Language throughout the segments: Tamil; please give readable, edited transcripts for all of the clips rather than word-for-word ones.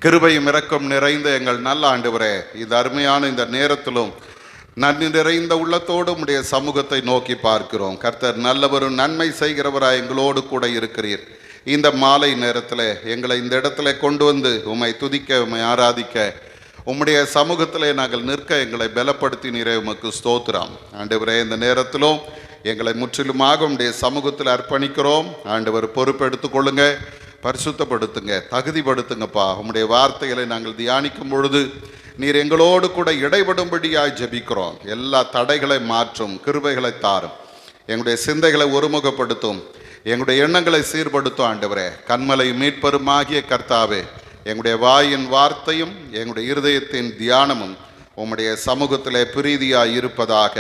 கிருபையும் இரக்கம் நிறைந்த எங்கள் நல்ல ஆண்டவரே, இந்த அருமையான இந்த நேரத்திலும் நன்றி நிறைந்த உள்ளத்தோடு உம்முடைய சமூகத்தை நோக்கி பார்க்கிறோம். கர்த்தர் நல்லவரும் நன்மை செய்கிறவராய் எங்களோடு கூட இருக்கிறீர். இந்த மாலை நேரத்தில் எங்களை இந்த இடத்துல கொண்டு வந்து உம்மை துதிக்க, உம்மை ஆராதிக்க, உம்முடைய சமூகத்திலே நாங்கள் நிற்க எங்களை பலப்படுத்தினீரே, உமக்கு ஸ்தோத்திரம். ஆண்டவரே, இந்த நேரத்திலும் எங்களை முற்றிலுமாக உம்முடைய சமூகத்தில் அர்ப்பணிக்கிறோம். ஆண்டவர் பொறுப்பெடுத்துக் கொள்ளுங்க, பரிசுத்தப்படுத்துங்க, தகுதிப்படுத்துங்கப்பா. உம்முடைய வார்த்தைகளை நாங்கள் தியானிக்கும் பொழுது நீர் எங்களோடு கூட இடைபடும்படியாய் ஜெபிக்கிறோம். எல்லா தடைகளை மாற்றும், கிருபைகளை தாரும், எங்களுடைய சிந்தைகளை ஒருமுகப்படுத்தும், எங்களுடைய எண்ணங்களை சீர்படுத்தும். ஆண்டவரே, கண்மலை மீட்பருமாகிய கர்த்தாவே, எங்களுடைய வாயின் வார்த்தையும் எங்களுடைய இருதயத்தின் தியானமும் உம்முடைய சமூகத்திலே பிரீதியாய் இருப்பதாக.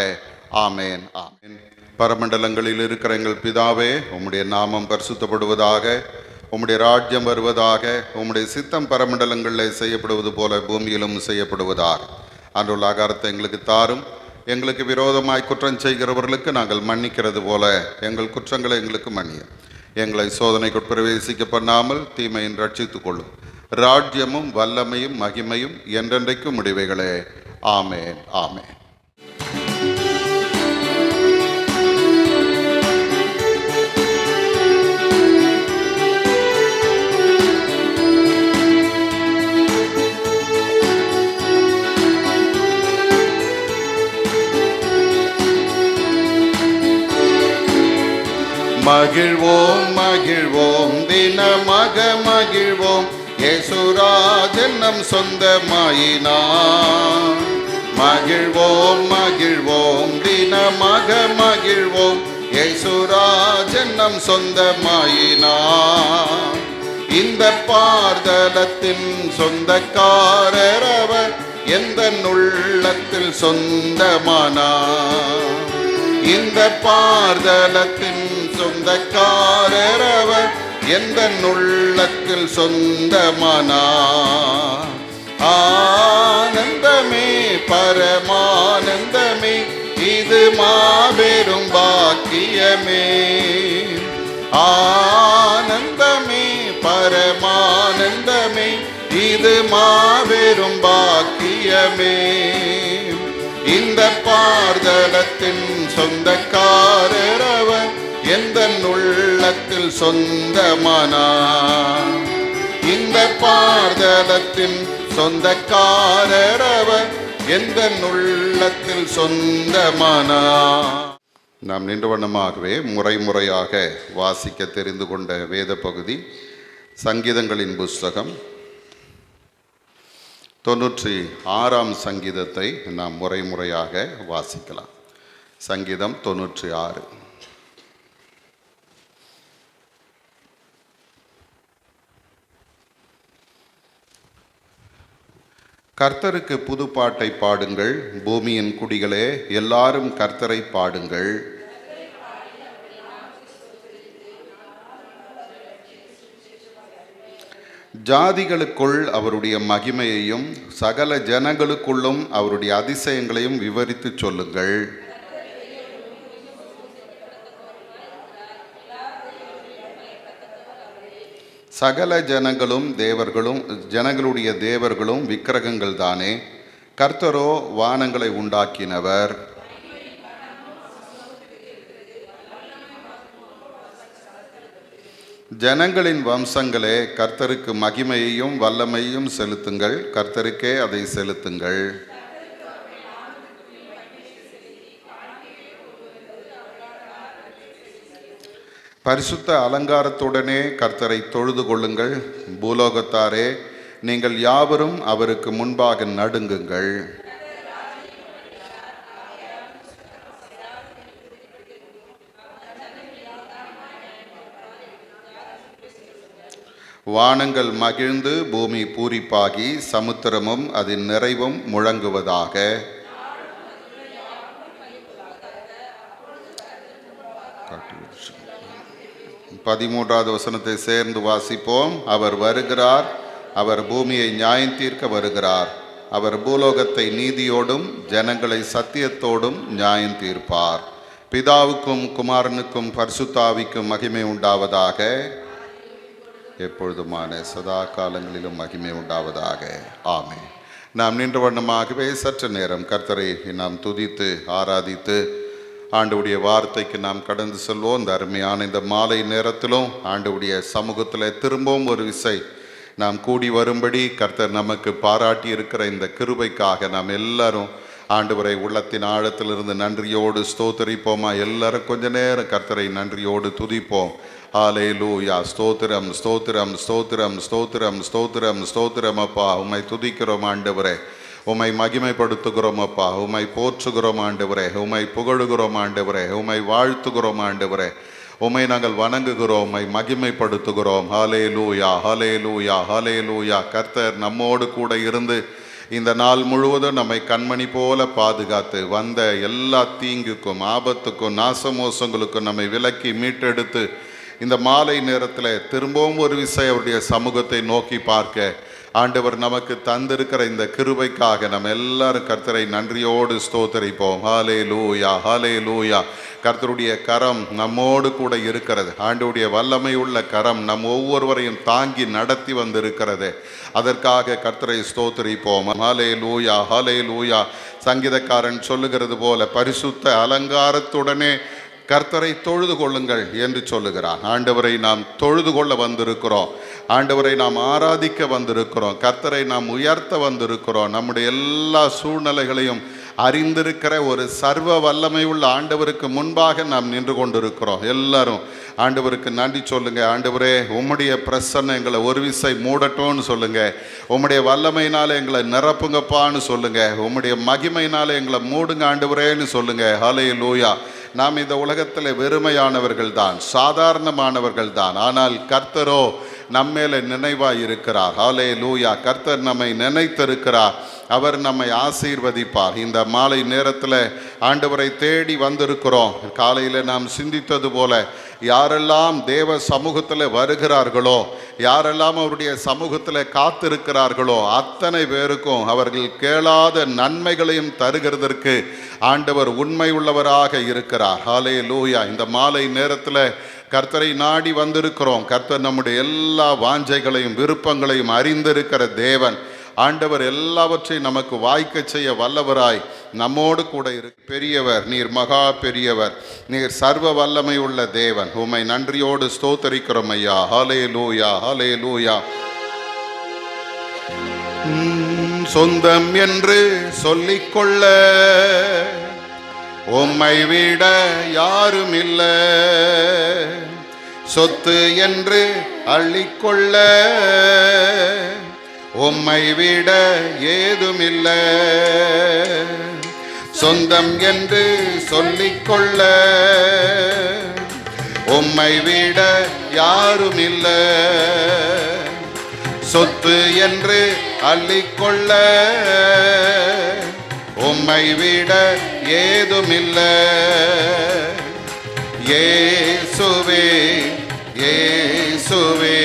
ஆமேன், ஆமேன். பரமண்டலங்களில் இருக்கிற எங்கள் பிதாவே, உம்முடைய நாமம் பரிசுத்தப்படுவதாக, உம்முடைய ராஜ்யம் வருவதாக, உம்முடைய சித்தம் பரமண்டலங்களில் செய்யப்படுவது போல பூமியிலும் செய்யப்படுவதாக. அன்றுள்ள ஆகாரத்தை எங்களுக்கு தாரும். எங்களுக்கு விரோதமாய் குற்றம் செய்கிறவர்களுக்கு நாங்கள் மன்னிக்கிறது போல எங்கள் குற்றங்களை எங்களுக்கு மன்னியும். எங்களை சோதனைக்கு பிரவேசிக்க பண்ணாமல் தீமையின் ரட்சித்துக் கொள்ளும். ராஜ்யமும் வல்லமையும் மகிமையும் என்றென்றைக்கும் முடிவைகளே. ஆமேன், ஆமேன். மகிழ்வோம் மகிழ்வோம் தினமாக மகிழ்வோம், இயேசுராஜன் நம் சொந்தமாயினார். மகிழ்வோம் மகிழ்வோம் தினமாக மகிழ்வோம், இயேசுராஜன் நம் சொந்தமாயினார். இந்த பார்தலத்தின் சொந்தக்காரர் அவர், எந்த உள்ளத்தில் சொந்தமானார். இந்த பார்தலத்தின் சொந்தக்காரர் அவர், எந்த உள்ளத்தில் சொந்தமானார். ஆனந்தமே பரமானந்தமே, இது மாபெரும் பாக்கியமே. ஆனந்தமே பரமானந்தமே, இது மாபெரும் பாக்கியமே. இந்த பார்தலத்தின் சொந்தக்காரர் அவர், எந்த உள்ளத்தில் சொந்தமானார். இந்த பார்தலத்தின் சொந்தக்காரர் அவர், எந்த உள்ளத்தில் சொந்தமானார். நாம் நின்ற வண்ணமாகவே முறையாக வாசிக்க தெரிந்து கொண்ட வேத பகுதி சங்கீதங்களின் புஸ்தகம் 96ஆம் சங்கீதத்தை நாம் முறையாக வாசிக்கலாம். சங்கீதம் 96. கர்த்தருக்கு புது பாட்டை பாடுங்கள், பூமியின் குடிகளே, எல்லாரும் கர்த்தரை பாடுங்கள். ஜாதிகளுக்குள் அவருடைய மகிமையையும் சகல ஜனங்களுக்குள்ளும் அவருடைய அதிசயங்களையும் விவரித்து சொல்லுங்கள். சகல ஜனங்களும் ஜனங்களுடைய தேவர்களும் விக்கிரகங்கள் தானே, கர்த்தரோ வானங்களை உண்டாக்கினவர். ஜனங்களின் வம்சங்களே, கர்த்தருக்கு மகிமையையும் வல்லமையையும் செலுத்துங்கள், கர்த்தருக்கே அதை செலுத்துங்கள். பரிசுத்த அலங்காரத்துடனே கர்த்தரை தொழுது கொள்ளுங்கள். பூலோகத்தாரே, நீங்கள் யாவரும் அவருக்கு முன்பாக நடுங்குங்கள். வானங்கள் மகிழ்ந்து பூமி பூரிப்பாகி சமுத்திரமும் அதன் நிறைவும் முழங்குவதாக. 13வது வசனத்தை சேர்ந்து வாசிப்போம். அவர் வருகிறார், அவர் பூமியை நியாயம் தீர்க்க வருகிறார். அவர் பூலோகத்தை நீதியோடும் ஜனங்களை சத்தியத்தோடும் நியாயம் தீர்ப்பார். பிதாவுக்கும் குமாரனுக்கும் பரிசுத்த ஆவிக்கும் மகிமை உண்டாவதாக. எப்பொழுதுமான சதா காலங்களிலும் மகிமை உண்டாவதாக. ஆமென். நாம் நின்ற வண்ணமாகவே சற்று நேரம் கர்த்தரை நாம் துதித்து ஆராதித்து ஆண்டவருடைய வார்த்தைக்கு நாம் கடந்து செல்வோம். இந்த அருமையான இந்த மாலை நேரத்திலும் ஆண்டவருடைய சமூகத்தில் திரும்பவும் ஒரு விசை நாம் கூடி வரும்படி கர்த்தர் நமக்கு பாராட்டி இருக்கிற இந்த கிருபைக்காக நாம் எல்லாரும் ஆண்டவரை உள்ளத்தின் ஆழத்திலிருந்து நன்றியோடு ஸ்தோத்தரிப்போமா? எல்லாரும் கொஞ்ச நேரம் கர்த்தரை நன்றியோடு துதிப்போம். ஹல்லேலூயா. ஸ்தோத்திரம் ஸ்தோத்திரம் ஸ்தோத்திரம் ஸ்தோத்திரம் ஸ்தோத்திரம் ஸ்தோத்திரம். அப்பா, உம்மை துதிக்கிறோம் ஆண்டவரே, உம்மை மகிமைப்படுத்துகிறோம் அப்பா, உம்மை போற்றுகிறோம் ஆண்டவரே, உம்மை புகழுகிறோம் ஆண்டவரே, உம்மை வாழ்த்துகிறோம் ஆண்டவரே, உம்மை நாங்கள் வணங்குகிறோம், உம்மை மகிமைப்படுத்துகிறோம். ஹல்லேலூயா ஹல்லேலூயா ஹல்லேலூயா. கர்த்தர் நம்மோடு கூட இருந்து இந்த நாள் முழுவதும் நம்மை கண்மணி போல பாதுகாத்து வந்த எல்லா தீங்குக்கும் ஆபத்துக்கும் நாசமோசங்களுக்கும் நம்மை விலக்கி மீட்டெடுத்து இந்த மாலை நேரத்தில் திரும்பவும் ஒரு விசை அவருடைய சமூகத்தை நோக்கி பார்க்க ஆண்டவர் நமக்கு தந்திருக்கிற இந்த கிருபைக்காக நம்ம எல்லாரும் கர்த்தரை நன்றியோடு ஸ்தோத்தரிப்போம். ஹல்லேலூயா ஹல்லேலூயா. கர்த்தருடைய கரம் நம்மோடு கூட இருக்கிறது. ஆண்டவருடைய வல்லமை உள்ள கரம் நம் ஒவ்வொருவரையும் தாங்கி நடத்தி வந்திருக்கிறது. அதற்காக கர்த்தரை ஸ்தோத்தரிப்போம். ஹல்லேலூயா ஹல்லேலூயா. சங்கீதக்காரன் சொல்லுகிறது போல பரிசுத்த அலங்காரத்துடனே கர்த்தரை தொழுது கொள்ளுங்கள் என்று சொல்லுகிறார். ஆண்டவரை நாம் தொழுது கொள்ள வந்திருக்கிறோம். ஆண்டவரை நாம் ஆராதிக்க வந்திருக்கிறோம். கர்த்தரை நாம் உயர்த்த வந்திருக்கிறோம். நம்முடைய எல்லா சூழ்நிலைகளையும் அறிந்திருக்கிற ஒரு சர்வ வல்லமை உள்ள ஆண்டவருக்கு முன்பாக நாம் நின்று கொண்டிருக்கிறோம். எல்லாரும் ஆண்டவருக்கு நன்றி சொல்லுங்க. ஆண்டவரே, உம்முடைய பிரசன்னம் எங்களை ஒரு விசை மூடட்டோன்னு சொல்லுங்க. உம்முடைய வல்லமையினால எங்களை நிரப்புங்கப்பான்னு சொல்லுங்க. உம்முடைய மகிமையினால எங்களை மூடுங்க ஆண்டவரேன்னு சொல்லுங்க. ஹல்லேலூயா. நாம் இந்த உலகத்தில் வெறுமையானவர்கள் தான், சாதாரணமானவர்கள் தான். ஆனால் கர்த்தரோ நம்மேல நினைவாய் இருக்கிறார். ஹல்லேலூயா. கர்த்தர் நம்மை நினைத்திருக்கிறார். அவர் நம்மை ஆசீர்வதிப்பார். இந்த மாலை நேரத்தில் ஆண்டவரை தேடி வந்திருக்கிறோம். காலையில் நாம் சிந்தித்தது போல யாரெல்லாம் தேவ சமூகத்தில் வருகிறார்களோ, யாரெல்லாம் அவருடைய சமூகத்தில் காத்திருக்கிறார்களோ அத்தனை பேருக்கும் அவர்கள் கேளாத நன்மைகளையும் தருகிறதற்கு ஆண்டவர் உண்மை உள்ளவராக இருக்கிறார். ஹல்லேலூயா. இந்த மாலை நேரத்தில் கர்த்தரை நாடி வந்திருக்கிறோம். கர்த்தர் நம்முடைய எல்லா வாஞ்சைகளையும் விருப்பங்களையும் அறிந்திருக்கிற தேவன். ஆண்டவர் எல்லாவற்றையும் நமக்கு வாய்க்க செய்ய வல்லவராய் நம்மோடு கூட பெரியவர். நீர் மகா பெரியவர், நீர் சர்வ வல்லமை உள்ள தேவன். உம்மை நன்றியோடு ஸ்தோத்தரிக்கிறோம் ஐயா. ஹல்லேலூயா ஹல்லேலூயா. சொந்தம் என்று சொல்லிக்கொள்ள உம்மை விட யாரும் இல்ல, சொத்து என்று அள்ளிக்கொள்ள உம்மை விட ஏதுமில்ல. சொந்தம் என்று சொல்லிக்கொள்ள உம்மை விட யாரும் இல்ல, சொத்து என்று அள்ளிக்கொள்ள உம்மை விட ஏதுமில்ல. இயேசுவே இயேசுவே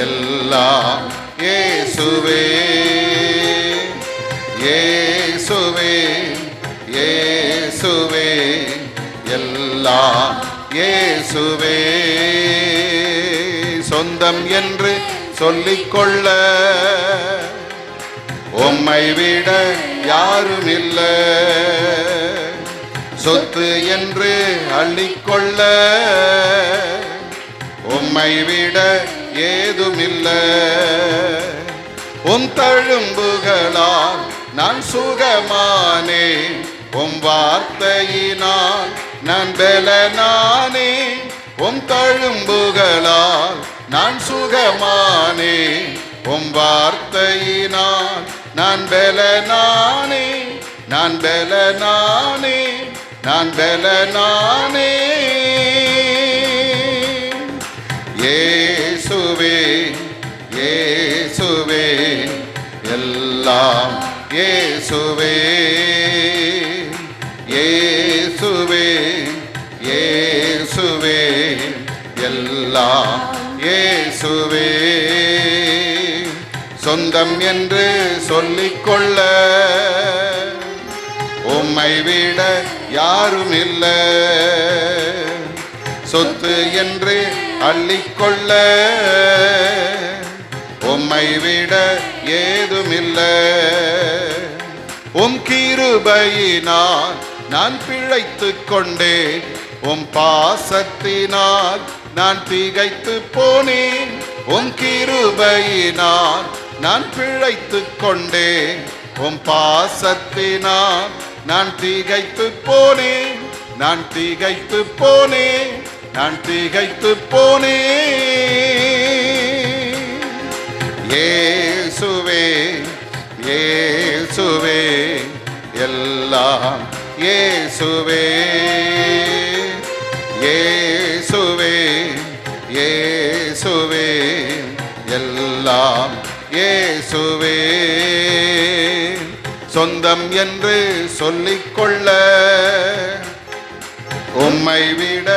எல்லாம் இயேசுவே இயேசுவே இயேசுவே எல்லாம் இயேசுவே. சொந்தம் என்று சொல்லிக்கொள்ள உம்மை விட யாரும் இல்ல, சொத்து என்று அள்ளிக்கொள்ள உம்மை விட ஏதுமில்ல. உம் தழும்புகளால் நான் சுகமானே, உம் வார்த்தையினால் நான் பலனானே. உம் தழும்புகளால் நான் சுகமானே, உம் வார்த்தையினால் நான் பலனானே. நான் பலனானே நான் பலனானே. இயேசுவே இயேசுவே எல்லாம் இயேசுவே இயேசுவே இயேசுவே எல்லாம் இயேசுவே. சொந்தம் என்று சொல்லிக்கொள்ள உம்மை விட யாரும் இல்ல, சொத்து என்று அள்ளிக்கொள்ள உம்மை விட ஏதுமில்லை. உம் கிருபையினால் நான் பிழைத்துக் கொண்டேன், உம் பாசத்தினால் நான் திகைத்து போனேன். உம் கிருபையினால் நான் பிழைத்துக் கொண்டேன், உம் பாசத்தினால் நான் திகைத்து போனேன். நான் திகைத்து போனேன், நான் திகைத்து போனேன். இயேசுவே இயேசுவே எல்லாம் இயேசுவே. இயேசுவே இயேசுவே எல்லாம் இயேசுவே. சொந்தம் என்று சொல்லிக்கொள்ள உம்மை விட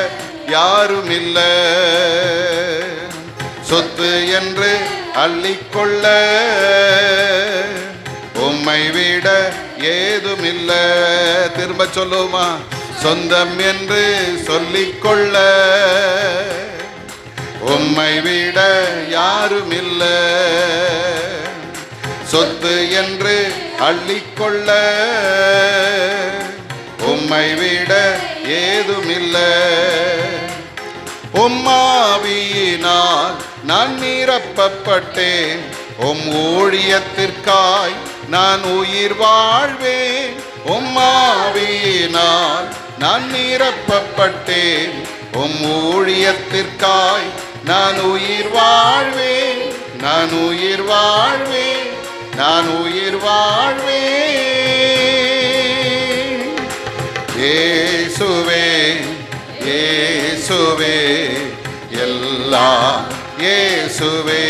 யாருமில்லை. சொத்து என்று அள்ளிக்கொள்ள உம்மை விட ஏதுமில்லை. திரும்ப சொல்லுமா? சொந்தம் என்று சொல்லிக்கொள்ள உம்மை விட யாருமில்லை. சொத்து என்று அள்ளிக்கொள்ள உம்மை விட ஏதுமில்லை. உம்மாவியினால் நான் நிரப்பப்பட்டேன், உம் ஊழியத்திற்காய் நான் உயிர் வாழ்வேன். உம்மாவியினால் நான் நிரப்பப்பட்டேன், உம் ஊழியத்திற்காய் நான் உயிர் வாழ்வேன். நான் உயிர் வாழ்வேன், நான் உயிர் வாழ்வேன். இயேசுவே இயேசுவே எல்லாம் இயேசுவே.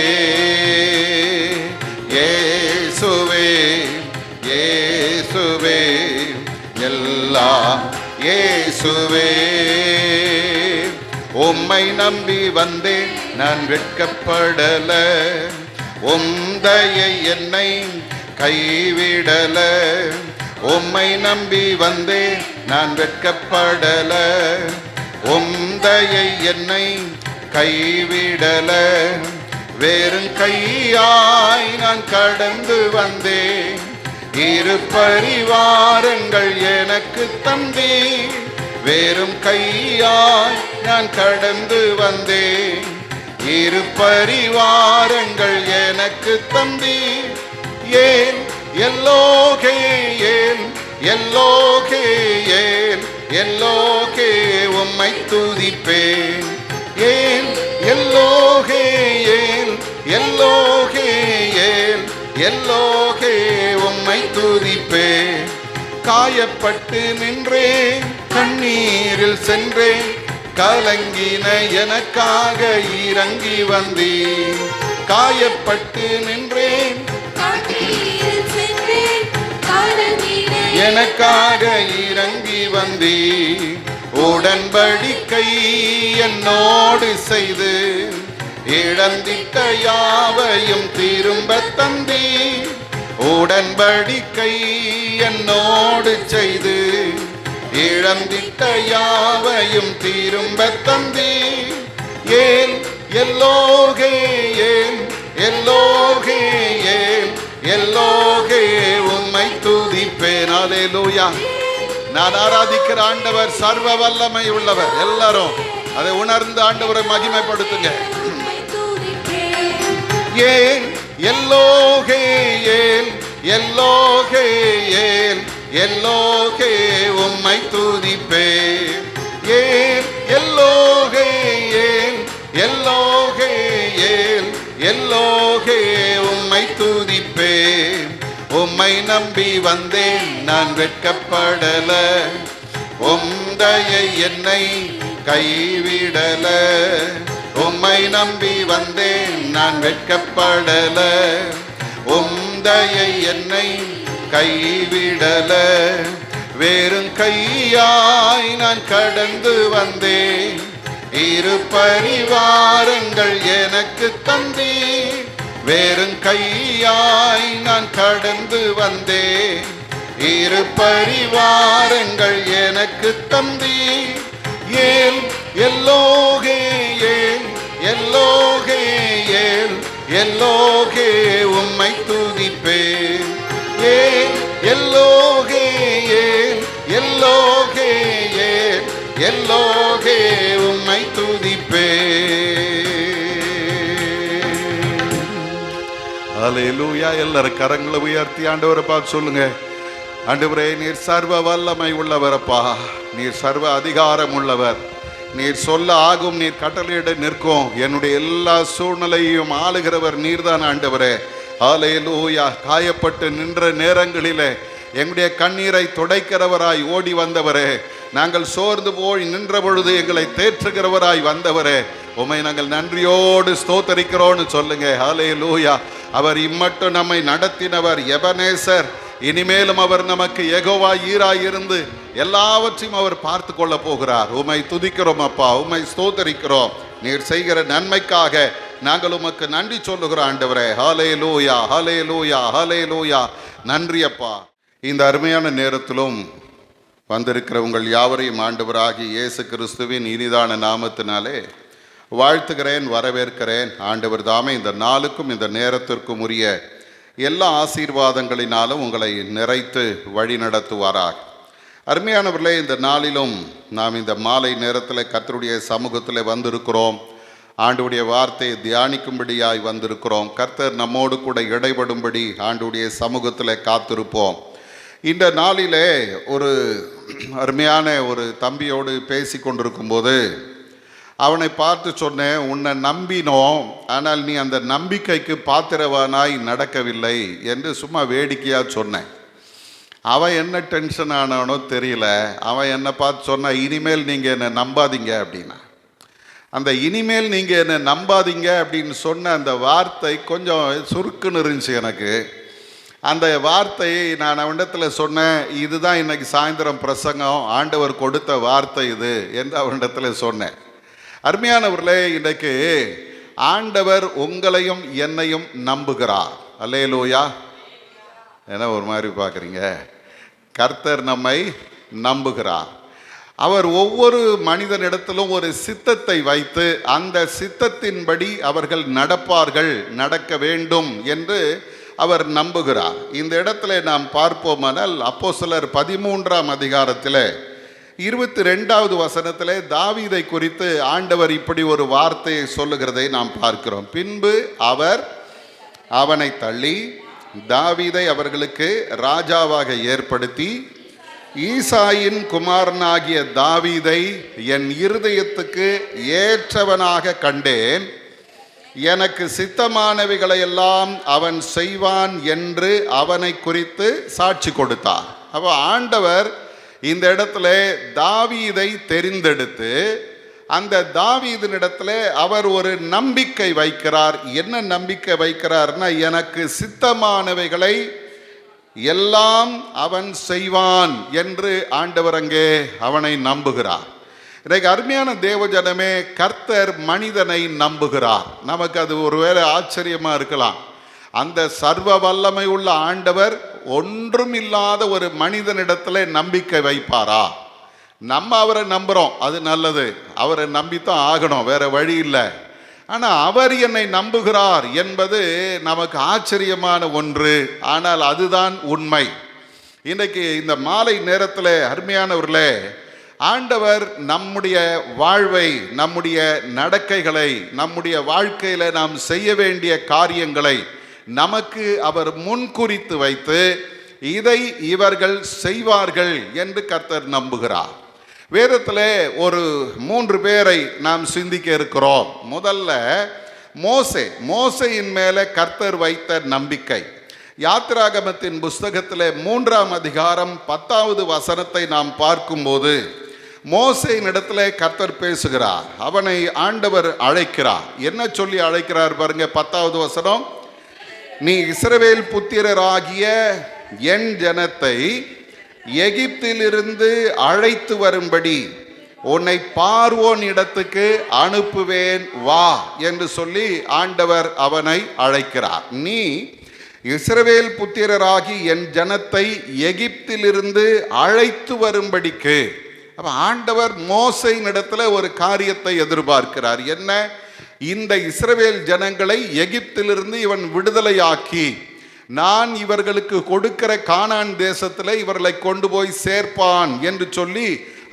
இயேசுவே இயேசுவே எல்லாம் இயேசுவே. உம்மை நம்பி வந்தேன், நான் வெட்கப்படல. உம்தயை என்னை கைவிடல. உம்மை நம்பி வந்தேன், நான் வெட்கப்படல. உம்தயை என்னை கைவிடல. வேறும் கையாய் நான் கடந்து வந்தேன், இரு பரிவாரங்கள் எனக்கு தந்தீர். வேறும் கையாய் நான் கடந்து வந்தேன், இரு பரிவாரங்கள் எனக்கு தந்தீர். ஏன் எல்லோகே ஏன் எல்லோகே ஏன் எல்லோகே உம்மை துதிப்பேன். ஏன் எல்லோகே ஏன் எல்லோகே ஏன் எல்லோகே உம்மை துதிப்பேன். காயப்பட்டு நின்றேன், கண்ணீரில் சென்றேன், கலங்கின எனக்காக இறங்கி வந்தீர். காயப்பட்டு நின்றேன், எனக்காக இறங்கி வந்தீர். உடன்படிக்கை என்னோடு செய்து இழந்திட்ட யாவையும் திரும்ப தந்தீர். உடன்படிக்கை என்னோடு செய்து இழந்திட்ட யாவையும் திரும்ப தந்தீர். ஏன் எல்லோகே ஏன் எல்லோகே ஏன் எல்லோகே உம்மை துதிப்பேன். அல்லேலூயா. நான் ஆராதிக்கிற ஆண்டவர் சர்வ வல்லமை உள்ளவர். எல்லாரும் அதை உணர்ந்து ஆண்டவரை மகிமைப்படுத்துங்க. ஏன் எல்லோகே ஏன் எல்லோகே ஏன் எல்லோகே உம்மை துதிப்பேன். ஏன் எல்லோகே ஏன் எல்லோகே ஏன் எல்லோகே உம்மை துதிப்பேன். உம்மை நம்பி வந்தேன், நான் வெட்கப்படல. உம்தயை என்னை கைவிடல. உம்மை நம்பி வந்தேன், நான் வெட்கப்படல. உம்தயை என்னை கைவிடல. வேறும் கையாய் நான் கடந்து வந்தேன், இரு பரிவாரங்கள் எனக்கு தந்தீர். வேறும் கையாய் நான் கடந்து வந்தேன், இரு பரிவாரங்கள் எனக்கு தந்தீர். ஏன் எல்லோகே ஏன் எல்லோகே உம்மை துதிப்பேன். ஏன் எல்லோகே, ஏன் எல்லோகே, ஏன் எல்லோகே உம்மை துதிப்பேன். அல்லேலூயா. எல்லாரும் கரங்களை உயர்த்தி ஆண்டவரை பார்த்து சொல்லுங்க, ஆண்டவரே நீர் சர்வ வல்லமை உள்ளவரப்பா, நீர் சர்வ அதிகாரம் உள்ளவர், நீர் சொல்ல ஆகும், நீர் கட்டளையிட நிற்கும், என்னுடைய எல்லா சூழ்நிலையும் ஆளுகிறவர் நீர்தான் ஆண்டவரே. அல்லேலூயா. காயப்பட்டு நின்ற நேரங்களிலே எங்களுடைய கண்ணீரை துடைக்கிறவராய் ஓடி வந்தவரே, நாங்கள் சோர்ந்து போய் நின்ற பொழுது எங்களை தேற்றுகிறவராய் வந்தவரே, உம்மை நாங்கள் நன்றியோடு ஸ்தோத்தரிக்கிறோன்னு சொல்லுங்க. அல்லேலூயா. அவர் இம்மட்டும் நம்மை நடத்தினவர் எபனேசர், இனிமேலும் அவர் நமக்கு யெகோவா ஈராய் இருந்து எல்லாவற்றையும் அவர் பார்த்து கொள்ள போகிறார். உம்மை துதிக்கிறோம் அப்பா, உம்மை ஸ்தோத்தரிக்கிறோம். நீர் செய்கிற நன்மைக்காக நாங்கள் உமக்கு நன்றி சொல்லுகிறோம் ஆண்டவரே. ஹல்லேலூயா, ஹல்லேலூயா, ஹல்லேலூயா. நன்றி அப்பா. இந்த அருமையான நேரத்திலும் வந்திருக்கிற உங்கள் யாவரையும் ஆண்டவராகி இயேசு கிறிஸ்துவின் இனிதான நாமத்தினாலே வாழ்த்துகிறேன், வரவேற்கிறேன். ஆண்டவர் தாமே இந்த நாளுக்கும் இந்த நேரத்திற்கும் உரிய எல்லா ஆசீர்வாதங்களினாலும் உங்களை நிறைத்து வழி நடத்துவாராக. அருமையானவர்களே, இந்த நாளிலும் நாம் இந்த மாலை நேரத்தில் கர்த்தருடைய சமூகத்தில் வந்திருக்கிறோம். ஆண்டுடைய வார்த்தையை தியானிக்கும்படியாய் வந்திருக்கிறோம். கர்த்தர் நம்மோடு கூட இடைபடும்படி ஆண்டுடைய சமூகத்தில் காத்திருப்போம். இந்த நாளிலே ஒரு அருமையான ஒரு தம்பியோடு பேசி கொண்டிருக்கும்போது அவனை பார்த்து சொன்னேன், உன்னை நம்பினோம், ஆனால் நீ அந்த நம்பிக்கைக்கு பாத்திரவானாய் நடக்கவில்லை என்று சும்மா வேடிக்கையாக சொன்னேன். அவன் என்ன டென்ஷன் ஆனானோ தெரியல. அவன் என்னை பார்த்து சொன்னான், இனிமேல் நீங்கள் என்னை நம்பாதீங்க அப்படின்னா. அந்த இனிமேல் நீங்கள் என்னை நம்பாதீங்க அப்படின்னு சொன்ன அந்த வார்த்தை கொஞ்சம் சுருக்குன்னு இருந்துச்சு எனக்கு. அந்த வார்த்தையை நான் அவனிடத்தில் சொன்னேன், இதுதான் இன்னைக்கு சாயந்தரம் பிரசங்கம், ஆண்டவர் கொடுத்த வார்த்தை இது என்று அவனிடத்தில் சொன்னேன். அருமையானவர்களே, இன்றைக்கு ஆண்டவர் உங்களையும் என்னையும் நம்புகிறார். அல்லேலூயா. ஏன்னா ஒரு மாதிரி பார்க்குறீங்க, கர்த்தர் நம்மை நம்புகிறார். அவர் ஒவ்வொரு மனிதனிடத்திலும் ஒரு சித்தத்தை வைத்து அந்த சித்தத்தின்படி அவர்கள் நடப்பார்கள், நடக்க வேண்டும் என்று அவர் நம்புகிறார். இந்த இடத்துல நாம் பார்ப்போமானால் அப்போஸ்தலர் 13ஆம் அதிகாரத்தில் 22வது வசனத்திலே தாவீதை குறித்து ஆண்டவர் இப்படி ஒரு வார்த்தையை சொல்லுகிறதை நாம் பார்க்கிறோம். பின்பு அவர் அவனை தள்ளி தாவீதை அவர்களுக்கு ராஜாவாக ஏற்படுத்தி, ஈசாயின் குமாரனாகிய தாவீதை என் இருதயத்துக்கு ஏற்றவனாக கண்டேன், எனக்கு சித்தமானவைகளை எல்லாம் அவன் செய்வான் என்று அவனை குறித்து சாட்சி கொடுத்தார். அப்போ ஆண்டவர் இந்த இடத்துல தாவீதை தெரிந்தெடுத்து அந்த தாவீதினிடத்துல அவர் ஒரு நம்பிக்கை வைக்கிறார். என்ன நம்பிக்கை வைக்கிறார்னா, எனக்கு சித்தமானவைகளை எல்லாம் அவன் செய்வான் என்று ஆண்டவர் அங்கே அவனை நம்புகிறார். இன்றைக்கு அருமையான தேவஜனமே, கர்த்தர் மனிதனை நம்புகிறார். நமக்கு அது ஒருவேளை ஆச்சரியமா இருக்கலாம். அந்த சர்வ வல்லமை உள்ள ஆண்டவர் ஒன்றும் இல்லாத ஒரு மனிதனிடத்துல நம்பிக்கை வைப்பாரா? நம்ம அவரை நம்புகிறோம், அது நல்லது, அவரை நம்பித்தான் ஆகணும், வேற வழி இல்லை. ஆனால் அவர் என்னை நம்புகிறார் என்பது நமக்கு ஆச்சரியமான ஒன்று. ஆனால் அதுதான் உண்மை. இன்றைக்கு இந்த மாலை நேரத்தில் அருமையானவர்களே, ஆண்டவர் நம்முடைய வாழ்வை, நம்முடைய நடக்கைகளை, நம்முடைய வாழ்க்கையில் நாம் செய்ய வேண்டிய காரியங்களை நமக்கு அவர் முன்குறித்து வைத்து இதை இவர்கள் செய்வார்கள் என்று கர்த்தர் நம்புகிறார். வேதத்தில் ஒரு 3 பேரை நாம் சிந்திக்க இருக்கிறோம். முதல்ல மோசேயின் மேலே கர்த்தர் வைத்த நம்பிக்கை. யாத்திராகமத்தின் புஸ்தகத்தில் 3ஆம் அதிகாரம் 10வது வசனத்தை நாம் பார்க்கும்போது மோசேயின் இடத்துல கர்த்தர் பேசுகிறார். அவனை ஆண்டவர் அழைக்கிறார். என்ன சொல்லி அழைக்கிறார் பாருங்க, 10வது வசனம். நீ இஸ்ரவேல் புத்திரராகிய என் ஜனத்தை எகிப்திலிருந்து அழைத்து வரும்படி உன்னை பார்வோன் இடத்துக்கு அனுப்புவேன் வா என்று சொல்லி ஆண்டவர் அவனை அழைக்கிறார். நீ இஸ்ரவேல் புத்திரராகி என் ஜனத்தை எகிப்திலிருந்து அழைத்து வரும்படிக்கு. அப்ப ஆண்டவர் மோசேயின் இடத்துல ஒரு காரியத்தை எதிர்பார்க்கிறார். என்ன? இந்த இஸ்ரவேல் ஜனங்களை எகிப்திலிருந்து இவன் விடுதலையாக்கி நான் இவர்களுக்கு கொடுக்கிற கானான் தேசத்தில் இவர்களை கொண்டு போய் சேர்ப்பான் என்று சொல்லி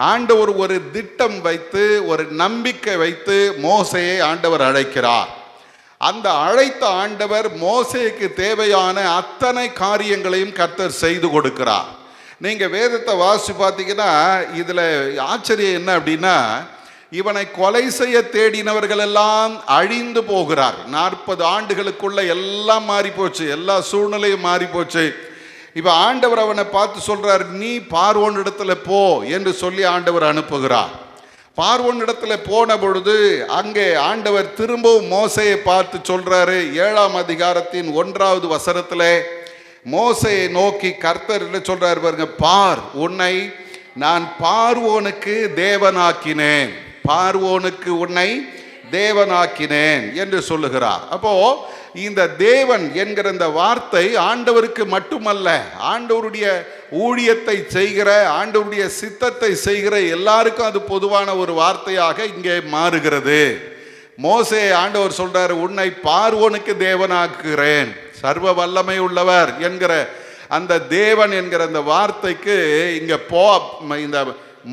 ஆண்டவர் ஒரு திட்டம் வைத்து ஒரு நம்பிக்கை வைத்து மோசேயை ஆண்டவர் அழைக்கிறார். அந்த அழைத்த ஆண்டவர் மோசேக்கு தேவையான அத்தனை காரியங்களையும் கர்த்தர் செய்து கொடுக்கிறார். நீங்க வேதத்தை வாசிச்சு பார்த்தீங்கன்னா இதுல ஆச்சரியம் என்ன அப்படின்னா, இவனை கொலை செய்ய தேடினவர்கள் எல்லாம் அழிந்து போகிறார். 40 ஆண்டுகளுக்குள்ள எல்லாம் மாறி போச்சு, எல்லா சூழ்நிலையும் மாறி போச்சு. இப்ப ஆண்டவர் அவனை பார்த்து சொல்றார், நீ பார்வோன் இடத்துல போ என்று சொல்லி ஆண்டவர் அனுப்புகிறார். பார்வோன் இடத்துல போன பொழுது அங்கே ஆண்டவர் திரும்பவும் மோசையை பார்த்து சொல்றாரு. 7ஆம் அதிகாரத்தின் 1வது வசனத்துல மோசையை நோக்கி கர்த்தர் சொல்றாரு பாருங்க, பார், உன்னை நான் பார்வோனுக்கு தேவனாக்கினேன், பார்வோனுக்கு உன்னை தேவனாக்கினேன் என்று சொல்லுகிறார். அப்போ இந்த தேவன் என்கிற இந்த வார்த்தை ஆண்டவருக்கு மட்டுமல்ல, ஆண்டவருடைய ஊழியத்தை செய்கிற, ஆண்டவருடைய சித்தத்தை செய்கிற எல்லாருக்கும் அது பொதுவான ஒரு வார்த்தையாக இங்கே மாறுகிறது. மோசே ஆண்டவர் சொல்றாரு, உன்னை பார்வோனுக்கு தேவனாக்குகிறேன், சர்வ வல்லமை உள்ளவர் என்கிற அந்த தேவன் என்கிற அந்த வார்த்தைக்கு இங்க இந்த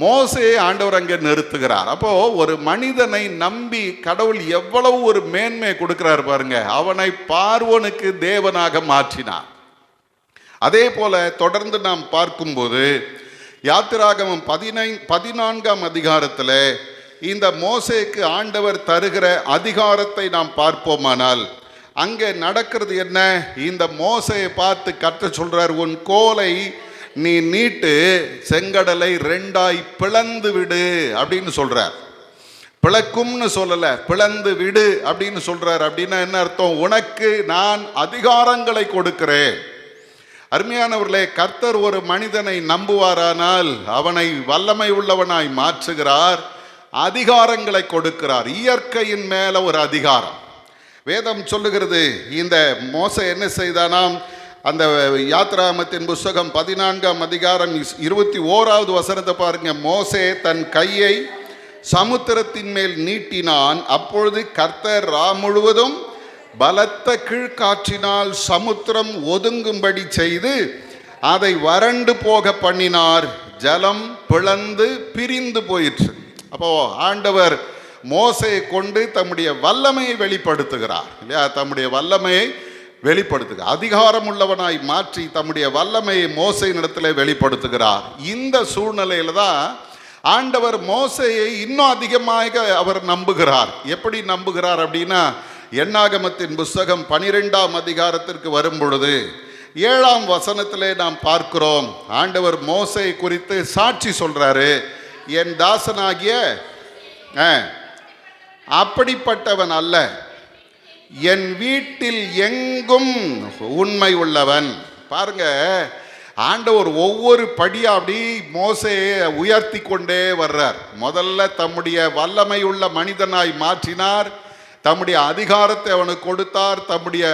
மோசே ஆண்டவர் அங்கே நிறுத்துகிறார். அப்போ ஒரு மனிதனை நம்பி கடவுள் எவ்வளவு ஒரு மேன்மை கொடுக்கிறார் பாருங்க. அவனை பார்வோனுக்கு தேவனாக மாற்றினார். அதே போல தொடர்ந்து நாம் பார்க்கும்போது யாத்திராகமம் 14ஆம் அதிகாரத்தில் இந்த மோசேக்கு ஆண்டவர் தருகிற அதிகாரத்தை நாம் பார்ப்போமானால் அங்கே நடக்கிறது என்ன? இந்த மோசையை பார்த்து கர்த்தர் சொல்றார், உன் கோலை நீ நீட்டு, செங்கடலை 2ஆய் பிளந்து விடு அப்படின்னு சொல்றார். பிளக்கும்னு சொல்லல, பிளந்து விடு அப்படின்னு சொல்றார். அப்படின்னா என்ன அர்த்தம்? உனக்கு நான் அதிகாரங்களை கொடுக்கிறேன். அருமையானவர்களே, கர்த்தர் ஒரு மனிதனை நம்புவாரானால் அவனை வல்லமை உள்ளவனாய் மாற்றுகிறார், அதிகாரங்களை கொடுக்கிறார். இயற்கையின் மேல ஒரு அதிகாரம். வேதம் சொல்லுகிறது, இந்த மோசே என்ன செய்தானாம்? அந்த யாத்திராகமத்தின் புஸ்தகம் 14ஆம் அதிகாரம் 21வது வசனத்தை பாருங்க. மோசே தன் கையை சமுத்திரத்தின் மேல் நீட்டினான், அப்பொழுது கர்த்தர் முழுவதும் பலத்த கீழ்காற்றினால் சமுத்திரம் ஒதுங்கும்படி செய்து அதை வறண்டு போக பண்ணினார், ஜலம் பிளந்து பிரிந்து போயிற்று. அப்போ ஆண்டவர் மோசையை கொண்டு தம்முடைய வல்லமையை வெளிப்படுத்துகிறார் இல்லையா? தம்முடைய வல்லமையை வெளிப்படுத்துக அதிகாரம் உள்ளவனாய் மாற்றி தம்முடைய வல்லமையை மோசையின் இடத்துல வெளிப்படுத்துகிறார். இந்த சூழ்நிலையில தான் ஆண்டவர் மோசையை இன்னும் அதிகமாக அவர் நம்புகிறார். எப்படி நம்புகிறார் அப்படின்னா, எண்ணாகமத்தின் புஸ்தகம் 12ஆம் அதிகாரத்திற்கு வரும் பொழுது 7ஆம் வசனத்திலே நாம் பார்க்கிறோம். ஆண்டவர் மோசை குறித்து சாட்சி சொல்றாரு, என் தாசனாகிய அப்படிப்பட்டவன் அல்ல, என் வீட்டில் எங்கும் உண்மை உள்ளவன். பாருங்க, ஆண்டவர் ஒவ்வொரு படியா அப்படி மோசையை உயர்த்தி கொண்டே வர்றார். முதல்ல தம்முடைய வல்லமை உள்ள மனிதனாய் மாற்றினார், தம்முடைய அதிகாரத்தை அவனுக்கு கொடுத்தார், தம்முடைய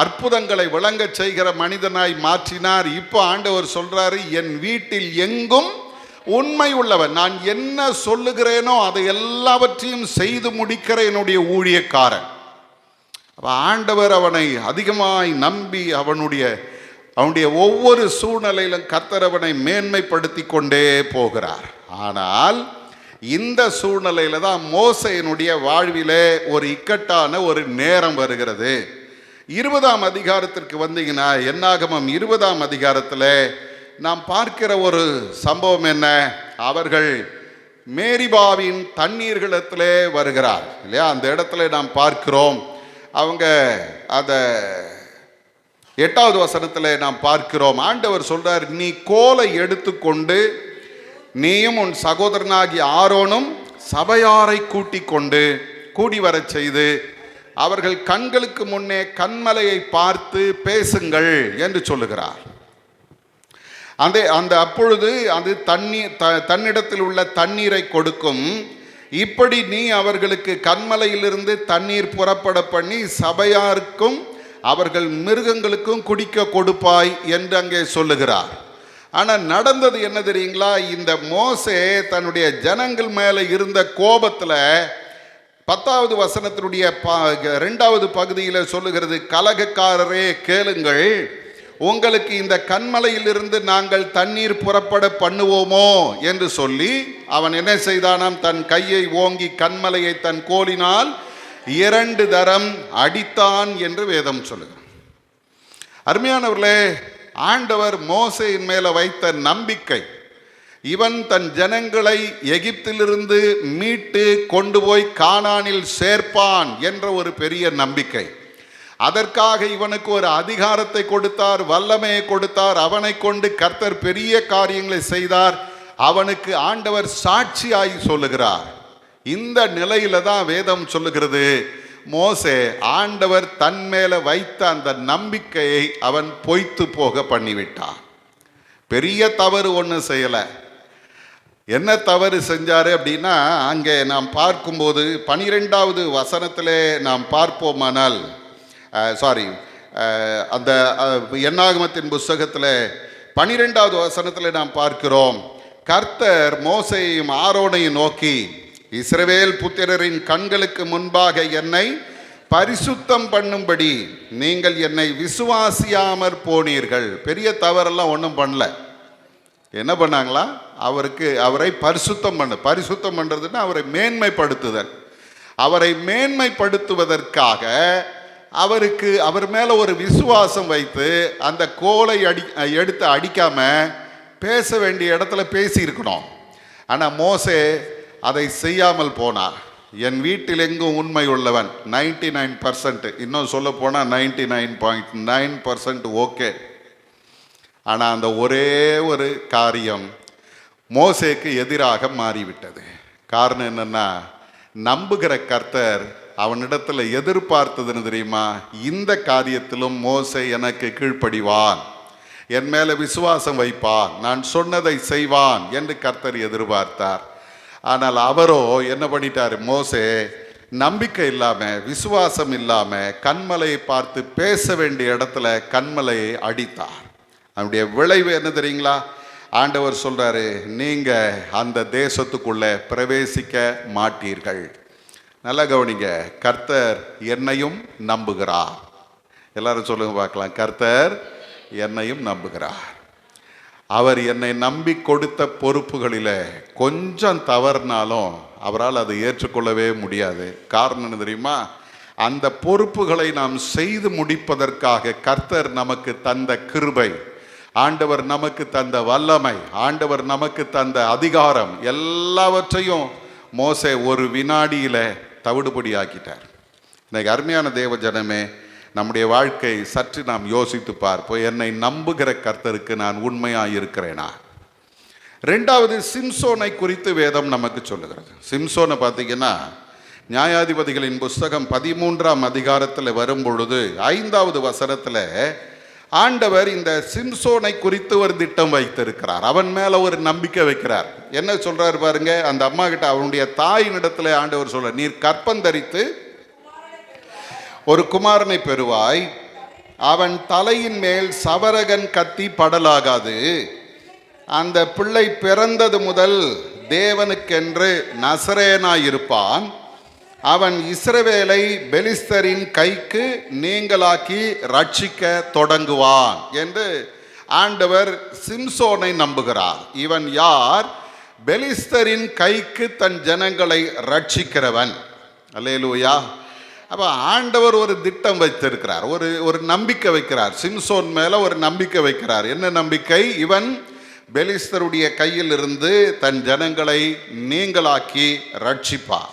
அற்புதங்களை விளங்க செய்கிற மனிதனாய் மாற்றினார். இப்போ ஆண்டவர் சொல்றாரு, என் வீட்டில் எங்கும் உண்மை உள்ளவன், நான் என்ன சொல்லுகிறேனோ அதை எல்லாவற்றையும் செய்து முடிக்கிற என்னுடைய ஊழியக்காரன். ஆண்டவர் அவனை அதிகமாய் நம்பி அவனுடைய ஒவ்வொரு சூழ்நிலையிலும் கர்த்தர் அவனை மேன்மைப்படுத்தி கொண்டே போகிறார். ஆனால் இந்த சூழ்நிலையில தான் மோசேயினுடைய வாழ்விலே ஒரு இக்கட்டான ஒரு நேரம் வருகிறது. 20ஆம் அதிகாரத்திற்கு வந்தீங்கன்னா, என்னாகமம் 20ஆம் அதிகாரத்தில் நாம் பார்க்கிற ஒரு சம்பவம் என்ன? அவர்கள் மேரிபாவின் தண்ணீர்களிடத்திலே வருகிறார் இல்லையா? அந்த இடத்துல நாம் பார்க்கிறோம், அவங்க அதை 8வது வசனத்தில் நாம் பார்க்கிறோம். ஆண்டவர் சொல்றார், நீ கோலை எடுத்துக்கொண்டு நீயும் உன் சகோதரனாகிய ஆரோனும் சபையாரை கூடி வர செய்து அவர்கள் கண்களுக்கு முன்னே கன்மலையை பார்த்து பேசுங்கள் என்று சொல்லுகிறார். அப்பொழுது அது தன்னிடத்தில் உள்ள தண்ணீரை கொடுக்கும். இப்படி நீ அவர்களுக்கு கன்மலையிலிருந்து தண்ணீர் புறப்பட பண்ணி சபையாருக்கும் அவர்கள் மிருகங்களுக்கும் குடிக்க கொடுப்பாய் என்று அங்கே சொல்லுகிறார். ஆனால் நடந்தது என்ன தெரியுங்களா? இந்த மோசே தன்னுடைய ஜனங்கள் மேலே இருந்த கோபத்தில் 10வது வசனத்தினுடைய 2வது பகுதியில் சொல்லுகிறது, கலகக்காரரே கேளுங்கள், உங்களுக்கு இந்த கன்மலையிலிருந்து நாங்கள் தண்ணீர் புறப்பட பண்ணுவோமோ என்று சொல்லி அவன் என்ன செய்தானாம், தன் கையை ஓங்கி கன்மலையை தன் கோலினால் 2 தரம் அடித்தான் என்று வேதம் சொல்லுகிறது. அருமையானவர்களே, ஆண்டவர் மோசேயின் மேல வைத்த நம்பிக்கை, இவன் தன் ஜனங்களை எகிப்திலிருந்து மீட்டு கொண்டு போய் கானானில் சேர்ப்பான் என்ற ஒரு பெரிய நம்பிக்கை. அதற்காக இவனுக்கு ஒரு அதிகாரத்தை கொடுத்தார், வல்லமையை கொடுத்தார். அவனை கொண்டு கர்த்தர் பெரிய காரியங்களை செய்தார். அவனுக்கு ஆண்டவர் சாட்சியாய் சொல்லுகிறார். இந்த நிலையில தான் வேதம் சொல்லுகிறது, மோசே ஆண்டவர் தன் மேல வைத்த அந்த நம்பிக்கையை அவன் பொய்த்து போக பண்ணிவிட்டான். பெரிய தவறு ஒன்று செய்யல. என்ன தவறு செஞ்சாரு அப்படின்னா, அங்கே நாம் பார்க்கும்போது 12வது வசனத்திலே நாம் பார்ப்போமானால், அந்த என்னாகமத்தின் புஸ்தகத்தில் 12வது வசனத்தில் நாம் பார்க்கிறோம், கர்த்தர் மோசேயும் ஆரோனையும் நோக்கி, இஸ்ரவேல் புத்திரரின் கண்களுக்கு முன்பாக என்னை பரிசுத்தம் பண்ணும்படி நீங்கள் என்னை விசுவாசியாமற் போனீர்கள். பெரிய தவறெல்லாம் ஒன்றும் பண்ணல. என்ன பண்ணாங்களா, அவரை பரிசுத்தம் பண்ணுறதுன்னா அவரை மேன்மைப்படுத்துதல். அவரை மேன்மைப்படுத்துவதற்காக அவர் மேலே ஒரு விசுவாசம் வைத்து அந்த கோலை எடுத்து அடிக்காம பேச வேண்டிய இடத்துல பேசியிருக்கணும். ஆனால் மோசே அதை செய்யாமல் போனார். என் வீட்டில் எங்கும் உண்மை உள்ளவன் 99%, இன்னும் சொல்ல போனால் 99.9% ஓகே. ஆனால் அந்த ஒரே ஒரு காரியம் மோசேக்கு எதிராக மாறிவிட்டது. காரணம் என்னன்னா, நம்புகிற கர்த்தர் அவனிடத்தில் எதிர்பார்த்ததுன்னு தெரியுமா, இந்த காரியத்திலும் மோசே எனக்கு கீழ்ப்படிவான், என் மேலே விசுவாசம் வைப்பான், நான் சொன்னதை செய்வான் என்று கர்த்தர் எதிர்பார்த்தார். ஆனால் அவரோ என்ன பண்ணிட்டார், மோசே நம்பிக்கை இல்லாமல் விசுவாசம் இல்லாமல் கன்மலையை பார்த்து பேச வேண்டிய இடத்துல கன்மலையை அடித்தார். அவனுடைய விளைவு என்ன தெரியுங்களா, ஆண்டவர் சொல்றாரு, நீங்க அந்த தேசத்துக்குள்ள பிரவேசிக்க மாட்டீர்கள். நல்லா கவனிங்க, கர்த்தர் என்னையும் நம்புகிறார். எல்லாரும் சொல்லுங்க பார்க்கலாம், கர்த்தர் என்னையும் நம்புகிறார். அவர் என்னை நம்பி கொடுத்த பொறுப்புகளில் கொஞ்சம் தவறுனாலும் அவரால் அதை ஏற்றுக்கொள்ளவே முடியாது. காரணம் என்ன தெரியுமா, அந்த பொறுப்புகளை நாம் செய்து முடிப்பதற்காக கர்த்தர் நமக்கு தந்த கிருபை, ஆண்டவர் நமக்கு தந்த வல்லமை, ஆண்டவர் நமக்கு தந்த அதிகாரம் எல்லாவற்றையும் மோசே ஒரு வினாடியில் தவிடுபடி ஆக்கிட்டார். இன்னைக்கு அருமையான தேவ ஜனமே, நம்முடைய வாழ்க்கை சற்று நாம் யோசித்து பார்ப்போம். என்னை நம்புகிற கர்த்தருக்கு நான் உண்மையாக இருக்கிறேனா? 2வது, சிம்சோனை குறித்து வேதம் நமக்கு சொல்லுகிறது. சிம்சோனை பார்த்தீங்கன்னா, நியாயாதிபதிகளின் புஸ்தகம் 13ஆம் அதிகாரத்தில் வரும் பொழுது 5வது வசனத்தில் ஆண்டவர் இந்த சிம்சோனை குறித்து ஒரு திட்டம் வைத்திருக்கிறார். அவன் மேலே ஒரு நம்பிக்கை வைக்கிறார். என்ன சொல்றாரு பாருங்க, அந்த அம்மா கிட்ட, அவனுடைய தாயினிடத்தில் ஆண்டவர் சொல்ற, நீர் கற்பந்தரித்து ஒரு குமாரனை பெறுவாய், அவன் தலையின் மேல் சவரகன் கத்தி படலாகாது, அந்த பிள்ளை பிறந்தது முதல் தேவனுக்கென்று நசரேனாயிருப்பான், அவன் இஸ்ரவேலை பெலிஸ்தரின் கைக்கு நீங்களாக்கி ரட்சிக்க தொடங்குவான் என்று ஆண்டவர் சிம்சோனை நம்புகிறார். இவன் யார்? பெலிஸ்தரின் கைக்கு தன் ஜனங்களை ரட்சிக்கிறவன். அல்லேலூயா. அப்போ ஆண்டவர் ஒரு திட்டம் வைத்திருக்கிறார், ஒரு நம்பிக்கை வைக்கிறார். சிம்சோன் மேலே ஒரு நம்பிக்கை வைக்கிறார். என்ன நம்பிக்கை? இவன் பெலிஸ்தருடைய கையில் இருந்து தன் ஜனங்களை நீங்களாக்கி ரட்சிப்பான்.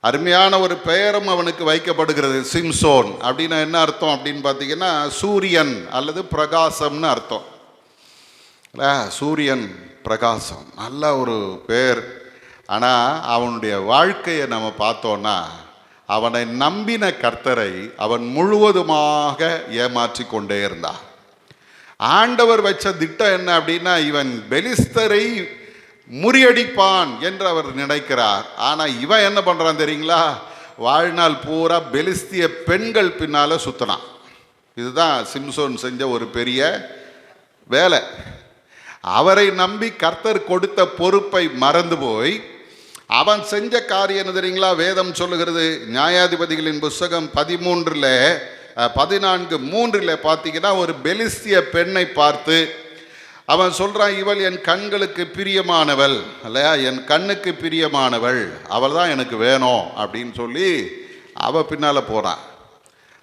அருமையான ஒரு பெயரும் அவனுக்கு வைக்கப்படுகிறது. சிம்சோன் அப்படின்னா என்ன அர்த்தம் அப்படின்னு பார்த்தீங்கன்னா, சூரியன் அல்லது பிரகாசம்னு அர்த்தம். சூரியன் பிரகாசம், நல்ல ஒரு பேர். ஆனால் அவனுடைய வாழ்க்கையை நம்ம பார்த்தோன்னா, அவனை நம்பின கர்த்தரை அவன் முழுவதுமாக ஏமாற்றி கொண்டே இருந்தான். ஆண்டவர் வச்ச திட்டம் என்ன அப்படின்னா, இவன் பெலிஸ்தரை முறியடிப்பான் என்று அவர் நினைக்கிறார். ஆனால் இவன் என்ன பண்ணுறான் தெரியுங்களா? வாழ்நாள் பூரா பெலிஸ்திய பெண்கள் பின்னால் சுற்றினான். இதுதான் சிம்சோன் செஞ்ச ஒரு பெரிய வேலை. அவரை நம்பி கர்த்தர் கொடுத்த பொறுப்பை மறந்து போய் அவன் செஞ்ச காரியம் என்ன தெரியுங்களா? வேதம் சொல்லுகிறது, நியாயாதிபதிகளின் புஸ்தகம் 14:3 பார்த்தீங்கன்னா, ஒரு பெலிஸ்திய பெண்ணை பார்த்து அவன் சொல்கிறான், இவள் என் கண்களுக்கு பிரியமானவள் இல்லையா, என் கண்ணுக்கு பிரியமானவள், அவள் தான் எனக்கு வேணும் அப்படின்னு சொல்லி அவள் பின்னால் போகிறான்.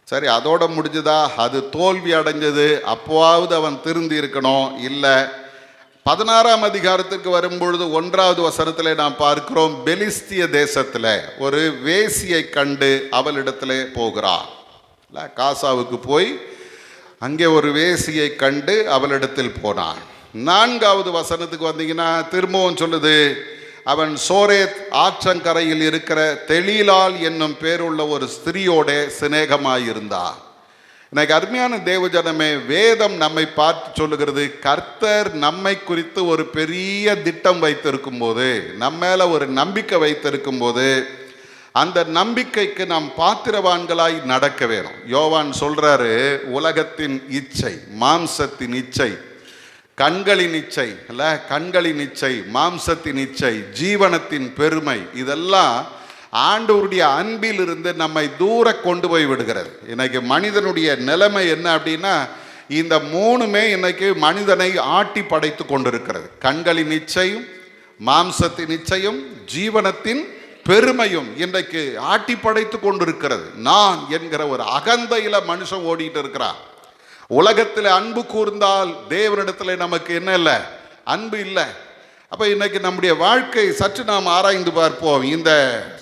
சரி, அதோட முடிஞ்சுதா? அது தோல்வி அடைஞ்சது. அப்போவாவது அவன் திருந்தி இருக்கணும். இல்லை. 16ஆம் அதிகாரத்துக்கு வரும்பொழுது 1வது வசனத்தில் நாம் பார்க்கிறோம், பெலிஸ்திய தேசத்தில் ஒரு வேசியை கண்டு அவளிடத்துல போகிறான். இல்லை, காசாவுக்கு போய் அங்கே ஒரு வேசியை கண்டு அவளிடத்தில் போனான். 4வது வசனத்துக்கு வந்தீங்கன்னா திரும்பவும் சொல்லுது, அவன் சோரேத் ஆற்றங்கரையில் இருக்கிற தெளிலால் என்னும் பேருள்ள ஒரு ஸ்திரியோட சிநேகமாயிருந்தான். எனக்கு அருமையான தேவஜனமே, வேதம் நம்மை பார்த்து சொல்லுகிறது, கர்த்தர் நம்மை குறித்து ஒரு பெரிய திட்டம் வைத்திருக்கும் போது, நம்ம மேல ஒரு நம்பிக்கை வைத்திருக்கும் போது, அந்த நம்பிக்கைக்கு நாம் பாத்திரவான்களாய் நடக்க வேணும். யோவான் சொல்றாரு, உலகத்தின் இச்சை, மாம்சத்தின் இச்சை, கண்களின் இச்சை அல்ல, கண்களின் இச்சை, மாம்சத்தின் இச்சை, ஜீவனத்தின் பெருமை, இதெல்லாம் ஆண்டவருடைய அன்பிலிருந்து நம்மை தூர கொண்டு போய் விடுகிறது. இன்னைக்கு மனிதனுடைய நிலைமை என்ன அப்படின்னா, இந்த 3மே இன்னைக்கு மனிதனை ஆட்டி படைத்து கொண்டிருக்கிறது. கண்களின் இச்சையும், மாம்சத்தின் இச்சையும், ஜீவனத்தின் பெருமையும் இன்றைக்கு ஆட்டி படைத்து கொண்டிருக்கிறது. நான் என்கிற ஒரு அகந்தையில மனுஷன் ஓடிட்டு இருக்கிறான். உலகத்தில் அன்பு கூர்ந்தால் தேவனிடத்தில் நமக்கு என்ன இல்லை? அன்பு இல்லை. அப்போ இன்னைக்கு நம்முடைய வாழ்க்கை சற்று நாம் ஆராய்ந்து பார்ப்போம். இந்த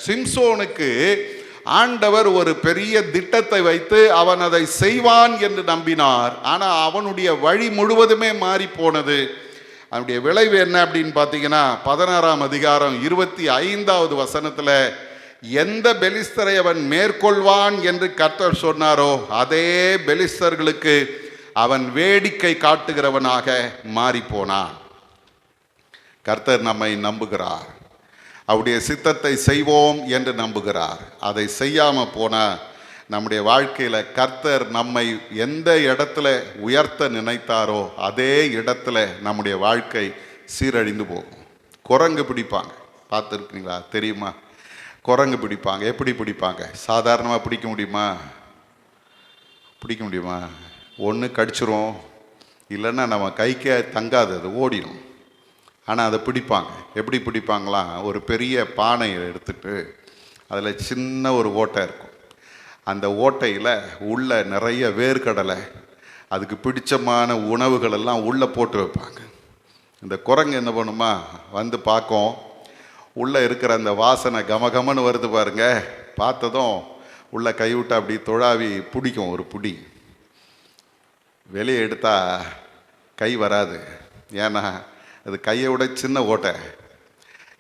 சிம்சோனுக்கு ஆண்டவர் ஒரு பெரிய திட்டத்தை வைத்து அவன் அதை செய்வான் என்று நம்பினார். ஆனால் அவனுடைய வழி முழுவதுமே மாறி போனது. அவனுடைய விளைவு என்ன அப்படின்னு பார்த்தீங்கன்னா, 16ஆம் அதிகாரம் 25வது வசனத்தில், எந்த பெலிஸ்தரை அவன் மேற்கொள்வான் என்று கர்த்தர் சொன்னாரோ அதே பெலிஸ்தர்களுக்கு அவன் வேடிக்கை காட்டுகிறவனாக மாறி போனான். கர்த்தர் நம்மை நம்புகிறார், அவருடைய சித்தத்தை செய்வோம் என்று நம்புகிறார். அதை செய்யாமல் போனால் நம்முடைய வாழ்க்கையில் கர்த்தர் நம்மை எந்த இடத்துல உயர்த்த நினைத்தாரோ அதே இடத்துல நம்முடைய வாழ்க்கை சீரழிந்து போகும். குரங்கு பிடிப்பாங்க, பார்த்துருக்கீங்களா? தெரியுமா? குரங்கு பிடிப்பாங்க. எப்படி பிடிப்பாங்க? சாதாரணமாக பிடிக்க முடியுமா? பிடிக்க முடியுமா? ஒன்று கடிச்சிரும், இல்லைன்னா நம்ம கைக்கே தங்காது, அது ஓடிடும். ஆனால் அதை பிடிப்பாங்க. எப்படி பிடிப்பாங்களாம்? ஒரு பெரிய பானையை எடுத்துட்டு அதில் சின்ன ஒரு ஓட்டை இருக்கும். அந்த ஓட்டையில் உள்ள நிறைய வேர்க்கடலை, அதுக்கு பிடிச்சமான உணவுகள் எல்லாம் உள்ளே போட்டு வைப்பாங்க. இந்த குரங்கு என்ன பண்ணுமா, வந்து பார்க்கும், உள்ளே இருக்கிற அந்த வாசனை கமகமன்னு வருது பாருங்க, பார்த்ததும் உள்ளே கைவிட்டு அப்படி தொழாவி பிடிக்கும். ஒரு பிடி வெளியே எடுத்தால் கை வராது. ஏன்னா அது கையை விட சின்ன ஓட்டை.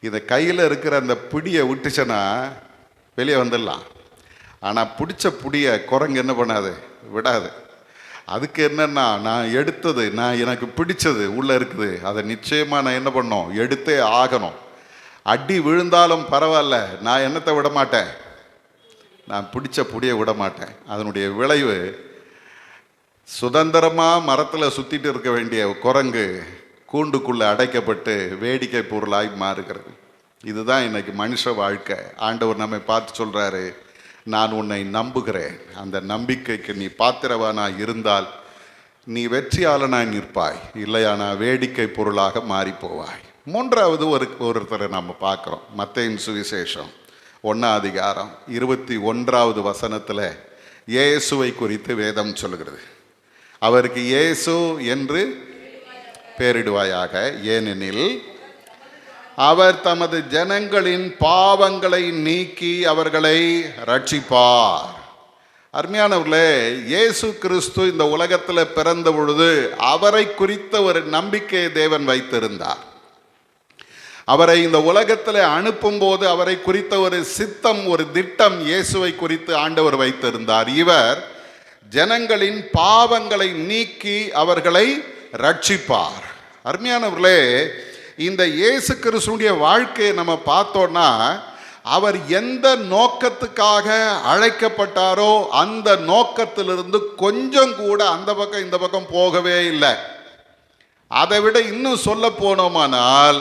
இந்த கையில் இருக்கிற அந்த பிடியை விட்டுச்சுன்னா வெளியே வந்துடலாம். ஆனால் பிடிச்ச பிடியை குரங்கு என்ன பண்ணாது? விடாது. அதுக்கு என்னன்னா, நான் எடுத்தது, நான் எனக்கு பிடிச்சது உள்ளே இருக்குது, அதை நிச்சயமாக நான் என்ன பண்ணணும்? எடுத்தே ஆகணும். அடி விழுந்தாலும் பரவாயில்ல, நான் என்னத்தை விட மாட்டேன்? நான் பிடிச்ச பிடியை விட மாட்டேன். அதனுடைய விளைவு, சுதந்திரமாக மரத்தில் சுற்றிட்டு இருக்க வேண்டிய குரங்கு கூண்டுக்குள்ளே அடைக்கப்பட்டு வேடிக்கை பொருளாய் மாறுகிறது. இதுதான் இன்னைக்கு மனுஷ வாழ்க்கை. ஆண்டவர் நம்மை பார்த்து சொல்கிறாரு, நான் உன்னை நம்புகிறேன். அந்த நம்பிக்கைக்கு நீ பாத்திரவானாய் இருந்தால் நீ வெற்றியாளனாய் நிற்பாய், இல்லையானா வேடிக்கை பொருளாக மாறி போவாய். 3வது ஒருத்தரை நம்ம பார்க்குறோம். மத்தேயின் சுவிசேஷம் 1ஆம் அதிகாரம் 21வது வசனத்தில் இயேசுவை குறித்து வேதம் சொல்கிறது. அவருக்கு இயேசு என்று பெயரிடுவாயாக, ஏனெனில் அவர் தமது ஜனங்களின் பாவங்களை நீக்கி அவர்களை ரட்சிப்பார். அருமையானவர்களே, இயேசு கிறிஸ்து இந்த உலகத்தில் பிறந்த பொழுது அவரை குறித்த ஒரு நம்பிக்கையை தேவன் வைத்திருந்தார். அவரை இந்த உலகத்தில் அனுப்பும் போது அவரை குறித்த ஒரு சித்தம், ஒரு திட்டம் இயேசுவை குறித்து ஆண்டவர் வைத்திருந்தார். இவர் ஜனங்களின் பாவங்களை நீக்கி அவர்களை ரட்சிப்பார். அருமையானவர்களே, இந்த இயேசு கிறிஸ்துடைய வாழ்க்கையை நம்ம பார்த்தோன்னா, அவர் எந்த நோக்கத்துக்காக அழைக்கப்பட்டாரோ அந்த நோக்கத்திலிருந்து கொஞ்சம் கூட அந்த பக்கம் இந்த பக்கம் போகவே இல்லை. அதை விட இன்னும் சொல்ல போனோமானால்,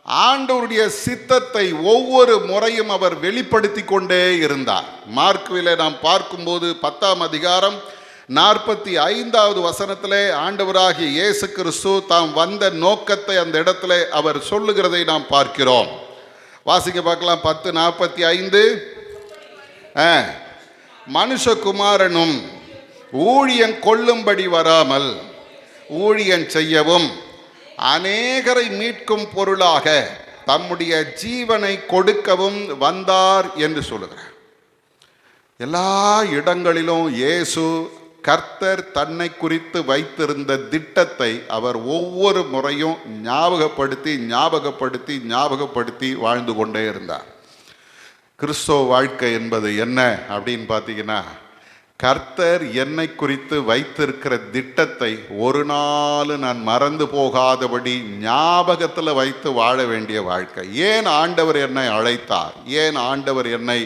ஆண்டவருடைய சித்தத்தை ஒவ்வொரு முறையும் அவர் வெளிப்படுத்தி கொண்டே இருந்தார். மார்க்குவிலே நாம் பார்க்கும்போது 10ஆம் அதிகாரம் 45வது வசனத்திலே ஆண்டவராகிய இயேசு கிறிஸ்து தாம் வந்த நோக்கத்தை அந்த இடத்துல அவர் சொல்லுகிறதை நாம் பார்க்கிறோம். வாசிக்க பார்க்கலாம். 10:45. மனுஷகுமாரனும் ஊழியன் கொள்ளும்படி வராமல் ஊழியன் செய்யவும் அநேகரை மீட்கும் பொருளாக தம்முடைய ஜீவனை கொடுக்கவும் வந்தார் என்று சொல்லுகிறார். எல்லா இடங்களிலும் இயேசு கர்த்தர் தன்னை குறித்து வைத்திருந்த திட்டத்தை அவர் ஒவ்வொரு முறையும் ஞாபகப்படுத்தி வாழ்ந்து கொண்டே இருந்தார். கிறிஸ்தவ வாழ்க்கை என்பது என்ன அப்படின்னு பார்த்தீங்கன்னா, கர்த்தர் என்னை குறித்து வைத்திருக்கிற திட்டத்தை ஒரு நாள் நான் மறந்து போகாதபடி ஞாபகத்தில் வைத்து வாழ வேண்டிய வாழ்க்கை. ஏன் ஆண்டவர் என்னை அழைத்தார், ஏன் ஆண்டவர் என்னை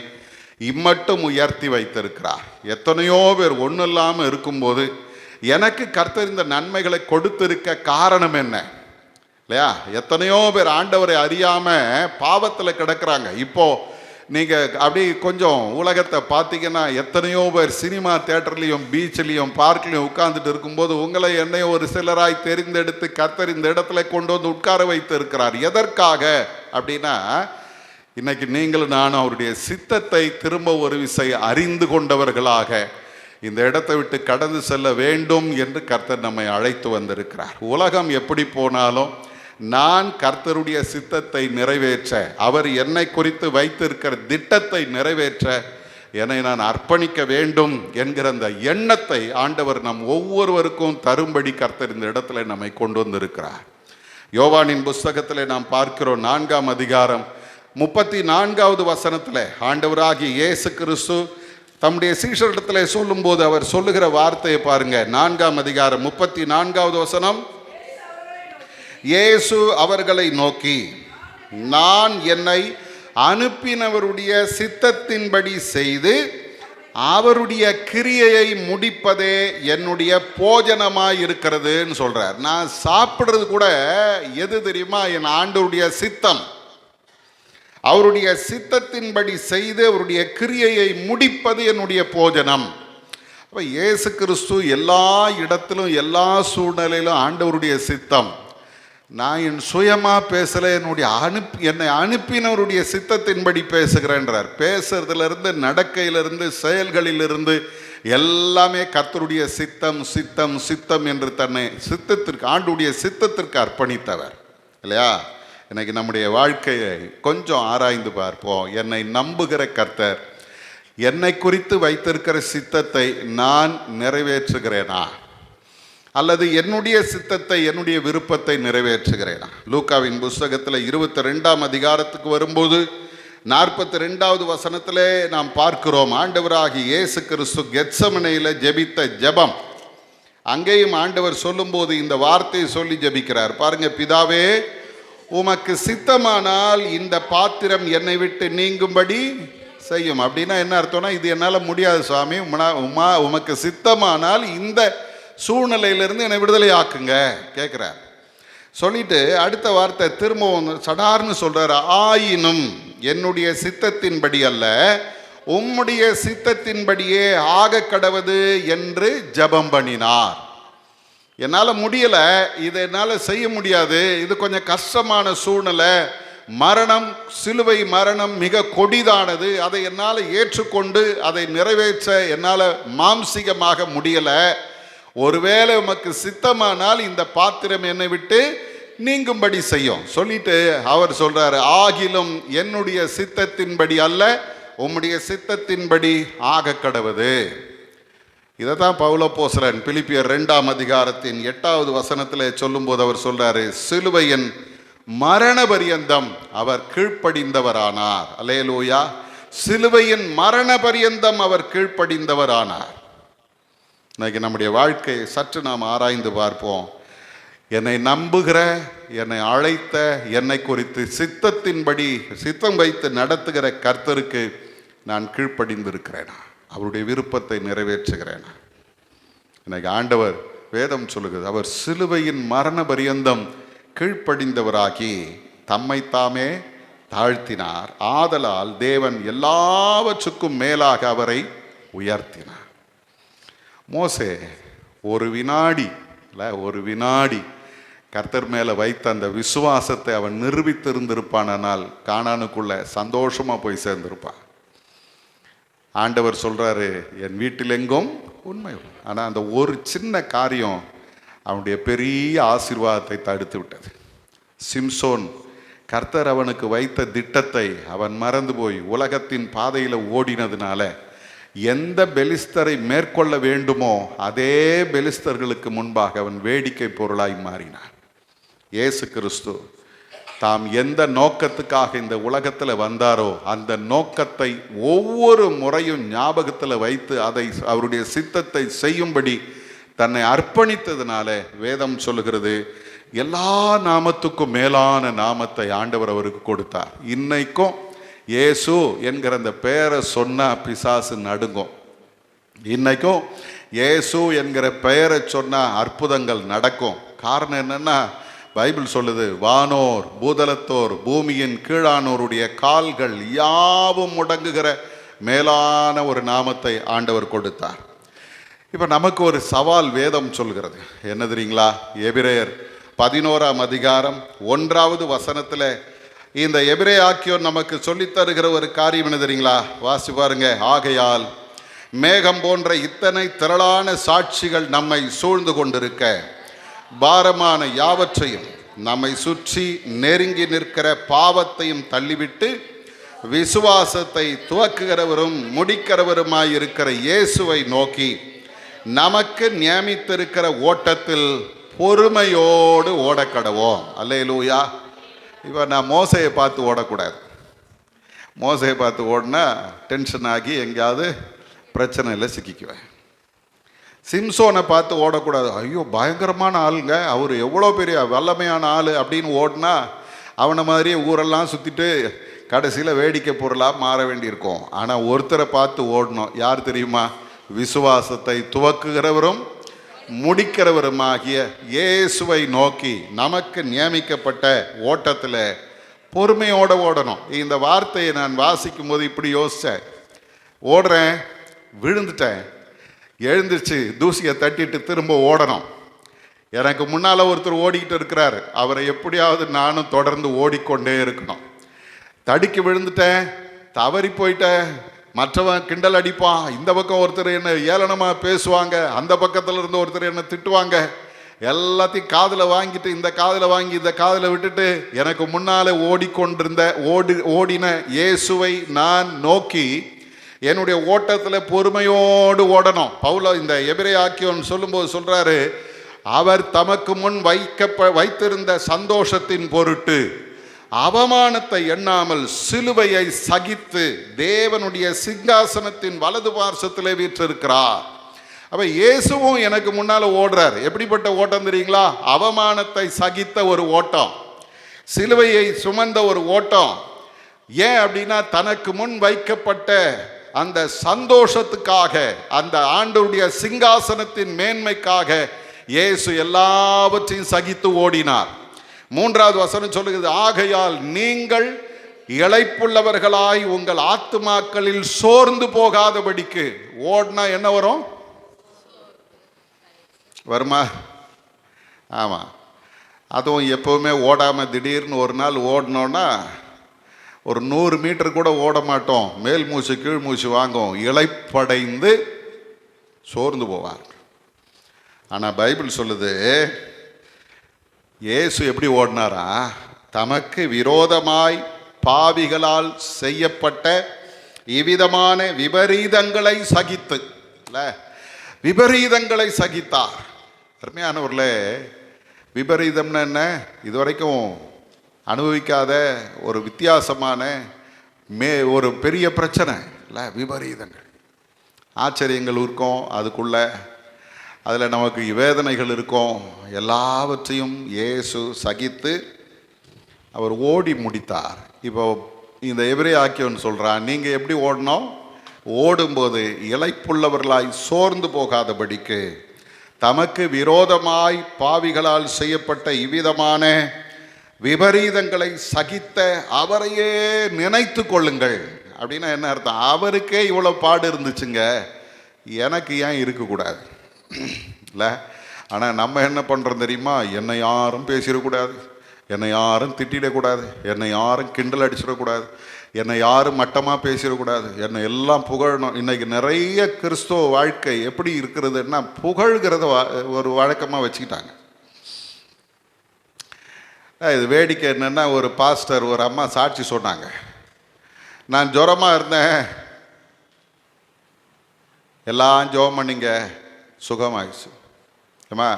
இம்மட்டும் உயர்த்தி வைத்திருக்கிறார். எத்தனையோ பேர் ஒன்றும் இல்லாமல் இருக்கும்போது எனக்கு கர்த்தர் இந்த நன்மைகளை கொடுத்திருக்க காரணம் என்ன இல்லையா? எத்தனையோ பேர் ஆண்டவரை அறியாமல் பாவத்தில் கிடக்கிறாங்க. இப்போது நீங்கள் அப்படி கொஞ்சம் உலகத்தை பார்த்தீங்கன்னா, எத்தனையோ பேர் சினிமா தியேட்டர்லேயும் பீச்லேயும் பார்க்லேயும் உட்கார்ந்துட்டு இருக்கும்போது உங்களை என்னையும் ஒரு சிலராய் தெரிந்தெடுத்து கர்த்தர் இந்த இடத்துல கொண்டு வந்து உட்கார வைத்து இருக்கிறார். எதற்காக அப்படின்னா, இன்னைக்கு நீங்களும் நானும் அவருடைய சித்தத்தை திரும்ப ஒரு விசை அறிந்து கொண்டவர்களாக இந்த இடத்தை விட்டு கடந்து செல்ல வேண்டும் என்று கர்த்தர் நம்மை அழைத்து வந்திருக்கிறார். உலகம் எப்படி போனாலும் நான் கர்த்தருடைய சித்தத்தை நிறைவேற்ற, அவர் என்னை குறித்து வைத்திருக்கிற திட்டத்தை நிறைவேற்ற என்னை நான் அர்ப்பணிக்க வேண்டும் என்கிற அந்த எண்ணத்தை ஆண்டவர் நம் ஒவ்வொருவருக்கும் தரும்படி கர்த்தர் இந்த இடத்துல நம்மை கொண்டு வந்திருக்கிறார். யோவானின் புஸ்தகத்தில் நாம் பார்க்கிறோம். 4ஆம் அதிகாரம் 34வது வசனத்தில் ஆண்டவராகிய இயேசு கிறிஸ்து தம்முடைய சீஷரிடத்தில் சொல்லும்போது அவர் சொல்லுகிற வார்த்தையை பாருங்க. 4ஆம் அதிகாரம் 34வது வசனம். இயேசு அவர்களை நோக்கி, நான் என்னை அனுப்பினவருடைய சித்தத்தின்படி செய்து அவருடைய கிரியையை முடிப்பதே என்னுடைய போஜனமாய் இருக்கிறதுன்னு சொல்றார். நான் சாப்பிட்றது கூட எது தெரியுமா? என் ஆண்டவருடைய சித்தம். அவருடைய சித்தத்தின்படி செய்து அவருடைய கிரியையை முடிப்பது என்னுடைய போஜனம். அப்போ இயேசு கிறிஸ்து எல்லா இடத்திலும் எல்லா சூழ்நிலையிலும் ஆண்டவருடைய சித்தம். நான் என் சுயமாக பேசலை, என்னை அனுப்பினவருடைய சித்தத்தின்படி பேசுகிறேன்றார். பேசுறதுலேருந்து நடக்கையிலிருந்து செயல்களிலிருந்து எல்லாமே கர்த்தருடைய சித்தம் சித்தம் சித்தம் என்று தன்னை ஆண்டவருடைய சித்தத்திற்கு அர்ப்பணித்தவர் இல்லையா? இன்னைக்கு நம்முடைய வாழ்க்கையை கொஞ்சம் ஆராய்ந்து பார்ப்போம். என்னை நம்புகிற கர்த்தர் என்னை குறித்து வைத்திருக்கிற சித்தத்தை நான் நிறைவேற்றுகிறேனா, அல்லது என்னுடைய சித்தத்தை என்னுடைய விருப்பத்தை நிறைவேற்றுகிறேனா? லூக்காவின் புஸ்தகத்தில் 22ஆம் அதிகாரத்துக்கு வரும்போது 42வது வசனத்திலே நாம் பார்க்கிறோம். ஆண்டவராகிய இயேசு கிறிஸ்து கெத்சமனேயில ஜெபித்த ஜெபம். அங்கேயும் ஆண்டவர் சொல்லும்போது இந்த வார்த்தையை சொல்லி ஜெபிக்கிறார். பாருங்க. பிதாவே, உமக்கு சித்தமானால் இந்த பாத்திரம் என்னை விட்டு நீங்கும்படி செய்யும். அப்படின்னா என்ன அர்த்தம்னா, இது என்னால் முடியாது சுவாமி, உமக்கு சித்தமானால் இந்த சூழ்நிலையிலிருந்து என்னை விடுதலை ஆக்குங்க கேட்குறார். சொல்லிட்டு அடுத்த வார்த்தை திரும்பவும் சடார்னு சொல்றார். ஆயினும் என்னுடைய சித்தத்தின்படி அல்ல, உம்முடைய சித்தத்தின்படியே ஆக கடவது என்று ஜெபம் பண்ணினார். என்னால் முடியலை, இதை என்னால் செய்ய முடியாது, இது கொஞ்சம் கஷ்டமான சூழ்நிலை, மரணம், சிலுவை மரணம் மிக கொடிதானது, அதை என்னால் ஏற்றுக்கொண்டு அதை நிறைவேற்ற என்னால் மாம்சிகமாக முடியலை. ஒருவேளை உமக்கு சித்தமானால் இந்த பாத்திரம் என்னை விட்டு நீங்கும்படி செய்யும் சொல்லிட்டு அவர் சொல்றாரு, ஆகிலும் என்னுடைய சித்தத்தின்படி அல்ல, உம்முடைய சித்தத்தின்படி ஆக கடவது. இதை தான் பவுலப்போஸ்தலன் பிலிப்பியர் 2ஆம் அதிகாரத்தின் 8வது வசனத்தில் சொல்லும்போது அவர் சொல்றாரு, சிலுவையின் மரண பரியந்தம் அவர் கீழ்ப்படிந்தவரானார். அல்லேலூயா. சிலுவையின் மரண பரியந்தம் அவர் கீழ்ப்படிந்தவரானார். இன்னைக்கு நம்முடைய வாழ்க்கையை சற்று நாம் ஆராய்ந்து பார்ப்போம். என்னை நம்புகிற, என்னை அழைத்த, என்னை குறித்து சித்தத்தின்படி சித்தம் வைத்து நடத்துகிற கர்த்தருக்கு நான் கீழ்ப்படிந்திருக்கிறேனா, அவருடைய விருப்பத்தை நிறைவேற்றுகிறேனா? இன்னைக்கு ஆண்டவர் வேதம் சொல்லுகிறது, அவர் சிலுவையின் மரண பரியந்தம் கீழ்ப்படிந்தவராகி தம்மைத்தாமே தாழ்த்தினார். ஆதலால் தேவன் எல்லாவற்றுக்கும் மேலாக அவரை உயர்த்தினார். மோசே ஒரு வினாடி கர்த்தர் மேலே வைத்த அந்த விசுவாசத்தை அவன் நிரூபித்திருந்திருப்பானால் கானானுக்குள்ள சந்தோஷமா போய் சேர்ந்திருப்பான். ஆண்டவர் சொல்றாரு, என் வீட்டில் எங்கும் உண்மை. ஆனா அந்த ஒரு சின்ன காரியம் அவனுடைய பெரிய ஆசீர்வாதத்தை தடுத்து விட்டது. சிம்சோன் கர்த்தர் அவனுக்கு வைத்த திட்டத்தை அவன் மறந்து போய் உலகத்தின் பாதையில் ஓடினதுனால எந்த பெலிஸ்தரை மேற்கொள்ள வேண்டுமோ அதே பெலிஸ்தர்களுக்கு முன்பாக அவன் வேடிக்கை பொருளாய் மாறினான். இயேசு கிறிஸ்து தாம் எந்த நோக்கத்துக்காக இந்த உலகத்தில் வந்தாரோ அந்த நோக்கத்தை ஒவ்வொரு முறையும் ஞாபகத்தில் வைத்து அதை அவருடைய சித்தத்தை செய்யும்படி தன்னை அர்ப்பணித்ததுனால வேதம் சொல்லுகிறது, எல்லா நாமத்துக்கும் மேலான நாமத்தை ஆண்டவர் அவருக்கு கொடுத்தார். இன்னைக்கும் இயேசு என்கிற அந்த பெயரை சொன்னா பிசாசு நடுங்கும். இன்னைக்கும் இயேசு என்கிற பெயரை சொன்னா அற்புதங்கள் நடக்கும். காரணம் என்னன்னா, பைபிள் சொல்லுது, வானோர் பூதலத்தோர் பூமியின் கீழானோருடைய கால்கள் யாவும் முடங்குகிற மேலான ஒரு நாமத்தை ஆண்டவர் கொடுத்தார். இப்போ நமக்கு ஒரு சவால் வேதம் சொல்கிறது. என்ன தெரியுங்களா? எபிரேயர் 11ஆம் அதிகாரம் 1வது வசனத்தில் இந்த எபிரேயாக்கியோர் நமக்கு சொல்லித்தருகிற ஒரு காரியம் என்ன தெரியுங்களா? வாசி பாருங்க. ஆகையால் மேகம் போன்ற இத்தனை திரளான சாட்சிகள் நம்மை சூழ்ந்து கொண்டிருக்க, பாரமான யாவற்றையும் நம்மை சுற்றி நெருங்கி நிற்கிற பாவத்தையும் தள்ளிவிட்டு விசுவாசத்தை துவக்குகிறவரும் முடிக்கிறவருமாயிருக்கிற இயேசுவை நோக்கி நமக்கு நியமித்திருக்கிற ஓட்டத்தில் பொறுமையோடு ஓடக்கடவோம். அல்லேலூயா. இப்போ நான் மோசையை பார்த்து ஓடக்கூடாது. மோசையை பார்த்து ஓடினா டென்ஷன் ஆகி எங்கேயாவது பிரச்சனையில் சிக்கிக்குவேன். சிம்சோனை பார்த்து ஓடக்கூடாது. ஐயோ பயங்கரமான ஆளுங்க, அவர் எவ்வளோ பெரிய வல்லமையான ஆள் அப்படின்னு ஓடினா அவனை மாதிரியே ஊரெல்லாம் சுற்றிட்டு கடைசியில் வேடிக்கை பொருளாக மாற வேண்டியிருக்கும். ஆனால் ஒருத்தரை பார்த்து ஓடணும். யார் தெரியுமா? விசுவாசத்தை துவக்குகிறவரும் முடிக்கிறவருமாகிய இயேசுவை நோக்கி நமக்கு நியமிக்கப்பட்ட ஓட்டத்தில் பொறுமையோடு ஓடணும். இந்த வார்த்தையை நான் வாசிக்கும் போது இப்படி யோசித்தேன். ஓடுறேன், விழுந்துட்டேன், எழுந்திருச்சு தூசியை தட்டிட்டு திரும்ப ஓடணும். எனக்கு முன்னால் ஒருத்தர் ஓடிக்கிட்டு இருக்கிறார், அவரை எப்படியாவது நானும் தொடர்ந்து ஓடிக்கொண்டே இருக்கணும். தடுக்கி விழுந்துட்டேன், தவறி போயிட்டேன், மற்றவன் கிண்டல் அடிப்பான், இந்த பக்கம் ஒருத்தர் என்ன ஏளனமாக பேசுவாங்க, அந்த பக்கத்தில் இருந்து ஒருத்தர் என்ன திட்டுவாங்க. எல்லாத்தையும் காதில் வாங்கிட்டு இந்த காதில் வாங்கி இந்த காதில் விட்டுட்டு எனக்கு முன்னால் ஓடின இயேசுவை நான் நோக்கி என்னுடைய ஓட்டத்தில் பொறுமையோடு ஓடணும். பவுல இந்த எபிரேயாக்கியோன் சொல்லும்போது சொல்றாரு, அவர் தமக்கு முன் வைத்திருந்த சந்தோஷத்தின் பொருட்டு அவமானத்தை எண்ணாமல் சிலுவையை சகித்து தேவனுடைய சிங்காசனத்தின் வலது பார்சத்திலே வீற்றிருக்கிறார். அப்ப இயேசுவும் எனக்கு முன்னால ஓடுறார். எப்படிப்பட்ட ஓட்டம் தெரியுங்களா? அவமானத்தை சகித்த ஒரு ஓட்டம், சிலுவையை சுமந்த ஒரு ஓட்டம். ஏன் அப்படின்னா, தனக்கு முன் வைக்கப்பட்ட அந்த சந்தோஷத்துக்காக, அந்த ஆண்டவருடைய சிங்காசனத்தின் மேன்மைக்காக இயேசு எல்லாவற்றையும் சகித்து ஓடினார். 3வது வசனம் சொல்லுகிறது, ஆகையால் நீங்கள் இளைப்புள்ளவர்களாய் உங்கள் ஆத்துமாக்களில் சோர்ந்து போகாதபடிக்கு. ஓடினா என்ன வரும்? வருமா? ஆமாம். அதுவும் எப்போவுமே ஓடாமல் திடீர்னு ஒரு நாள் ஓடினோன்னா ஒரு 100 மீட்டர் கூட ஓட மாட்டோம். மேல் மூச்சு கீழ் மூச்சு வாங்கும், இளைப்படைந்து சோர்ந்து போவார். ஆனால் பைபிள் சொல்லுது, இயேசு எப்படி ஓடினாரா? தமக்கு விரோதமாய் பாவிகளால் செய்யப்பட்ட இவ்விதமான விபரீதங்களை சகித்து, விபரீதங்களை சகித்தார். அருமையானவர்களே, விபரீதம்னு என்ன? இதுவரைக்கும் அனுபவிக்காத ஒரு வித்தியாசமான ஒரு பெரிய பிரச்சனை இல்லை, விபரீதங்கள். ஆச்சரியங்கள் இருக்கும் அதுக்குள்ள, அதில் நமக்கு வேதனைகள் இருக்கும். எல்லாவற்றையும் இயேசு சகித்து அவர் ஓடி முடித்தார். இப்போ இந்த எபிரேயாக்கியோன் சொல்கிறான், நீங்கள் எப்படி ஓடணும்? ஓடும்போது இளைப்புள்ளவர்களாய் சோர்ந்து போகாதபடிக்கு தமக்கு விரோதமாய் பாவிகளால் செய்யப்பட்ட இவ்விதமான விபரீதங்களை சகித்த அவரையே நினைத்து கொள்ளுங்கள். அப்படின்னா என்ன அர்த்தம்? அவருக்கே இவ்வளோ பாடு இருந்துச்சுங்க, எனக்கு ஏன் இருக்கக்கூடாது இல்லை? ஆனால் நம்ம என்ன பண்ணுறோம் தெரியுமா? என்னை யாரும் பேசிடக்கூடாது, என்னை யாரும் திட்டிடக்கூடாது, என்னை யாரும் கிண்டல் அடிச்சிடக்கூடாது, என்னை யாரும் மட்டமாக பேசிடக்கூடாது, என்னை எல்லாம் புகழணும். இன்றைக்கி நிறைய கிறிஸ்துவ வாழ்க்கை எப்படி இருக்கிறதுன்னா புகழ்கிறத ஒரு வழக்கமாக வச்சுக்கிட்டாங்க. இது வேடிக்கை என்னென்னா, ஒரு பாஸ்டர் ஒரு அம்மா சாட்சி சொன்னாங்க, நான் ஜுரமாக இருந்தேன், எல்லாம் ஜெபம் பண்ணிங்க, சுகமாகிடுச்சு. ஏம்மா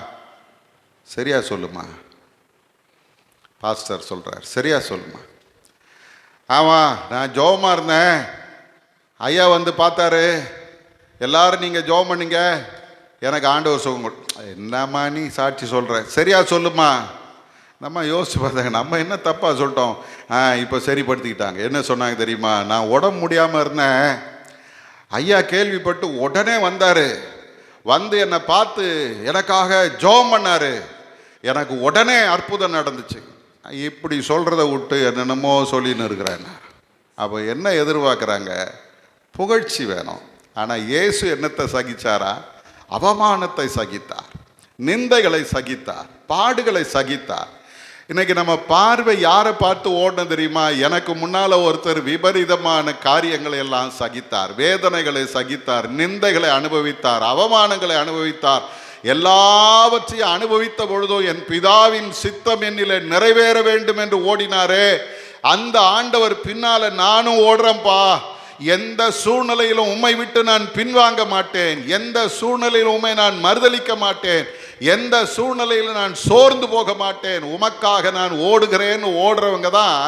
சரியா சொல்லுமா? பாஸ்டர் சொல்கிறார், சரியா சொல்லுமா? ஆமாம், நான் ஜெபமாக இருந்தேன், ஐயா வந்து பார்த்தாரு, எல்லாரும் நீங்கள் ஜெபம் பண்ணிங்க, எனக்கு ஆண்டவர் சுகம். என்னம்மா நீ சாட்சி சொல்கிற, சரியா சொல்லுமா? நம்ம யோசிச்சு பார்த்தாங்க, நம்ம என்ன தப்பாக சொல்லிட்டோம்? இப்போ சரிப்படுத்திக்கிட்டாங்க. என்ன சொன்னாங்க தெரியுமா? நான் உடம்பு முடியாமல் இருந்தேன், ஐயா கேள்விப்பட்டு உடனே வந்தார், வந்து என்னை பார்த்து எனக்காக ஜெபம் பண்ணார், எனக்கு உடனே அற்புதம் நடந்துச்சு. இப்படி சொல்கிறத விட்டு என்னென்னமோ சொல்லின்னு இருக்கிறேன். அப்போ என்ன எதிர்பார்க்குறாங்க? புகழ்ச்சி வேணும். ஆனால் இயேசு என்னத்தை சகிச்சாரா? அவமானத்தை சகித்தார், நிந்தைகளை சகித்தார், பாடுகளை சகித்தார். இன்னைக்கு நம்ம பார்வை யாரை பார்த்து ஓடணும் தெரியுமா? எனக்கு முன்னால் ஒருத்தர் விபரீதமான காரியங்களை எல்லாம் சகித்தார், வேதனைகளை சகித்தார், நிந்தைகளை அனுபவித்தார், அவமானங்களை அனுபவித்தார். எல்லாவற்றையும் அனுபவித்த பொழுதும் என் பிதாவின் சித்தம் என்னிலே நிறைவேற வேண்டும் என்று ஓடினாரே, அந்த ஆண்டவர் பின்னால நானும் ஓடுறேன்ப்பா, எந்த சூழ்நிலையிலும் உம்மை விட்டு நான் பின்வாங்க மாட்டேன், எந்த சூழ்நிலையிலும் உம்மை நான் மறுதலிக்க மாட்டேன், எந்த சூழ்நிலையிலும் நான் சோர்ந்து போக மாட்டேன், உமக்காக நான் ஓடுகிறேன்னு ஓடுறவங்க தான்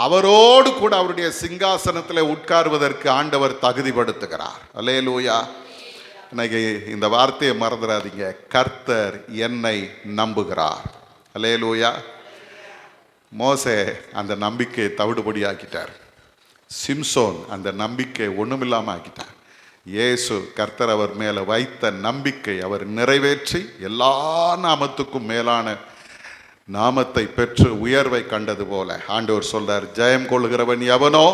அவரோடு கூட அவருடைய சிங்காசனத்தில் உட்கார்வதற்கு ஆண்டவர் தகுதிப்படுத்துகிறார். அல்லேலூயா. இன்னைக்கு இந்த வார்த்தையை மறந்துடாதீங்க, கர்த்தர் என்னை நம்புகிறார். அல்லேலூயா. மோசே அந்த நம்பிக்கையை தவிடுபடி ஆக்கிட்டார், சிம்சோன் அந்த நம்பிக்கை ஒன்றுமில்லாமல் ஆக்கிட்டார். இயேசு கர்த்தர் அவர் மேலே வைத்த நம்பிக்கை அவர் நிறைவேற்றி எல்லா நாமத்துக்கும் மேலான நாமத்தை பெற்று உயர்வை கண்டது போல ஆண்டவர் சொல்றார், ஜெயம் கொள்கிறவன் எவனோ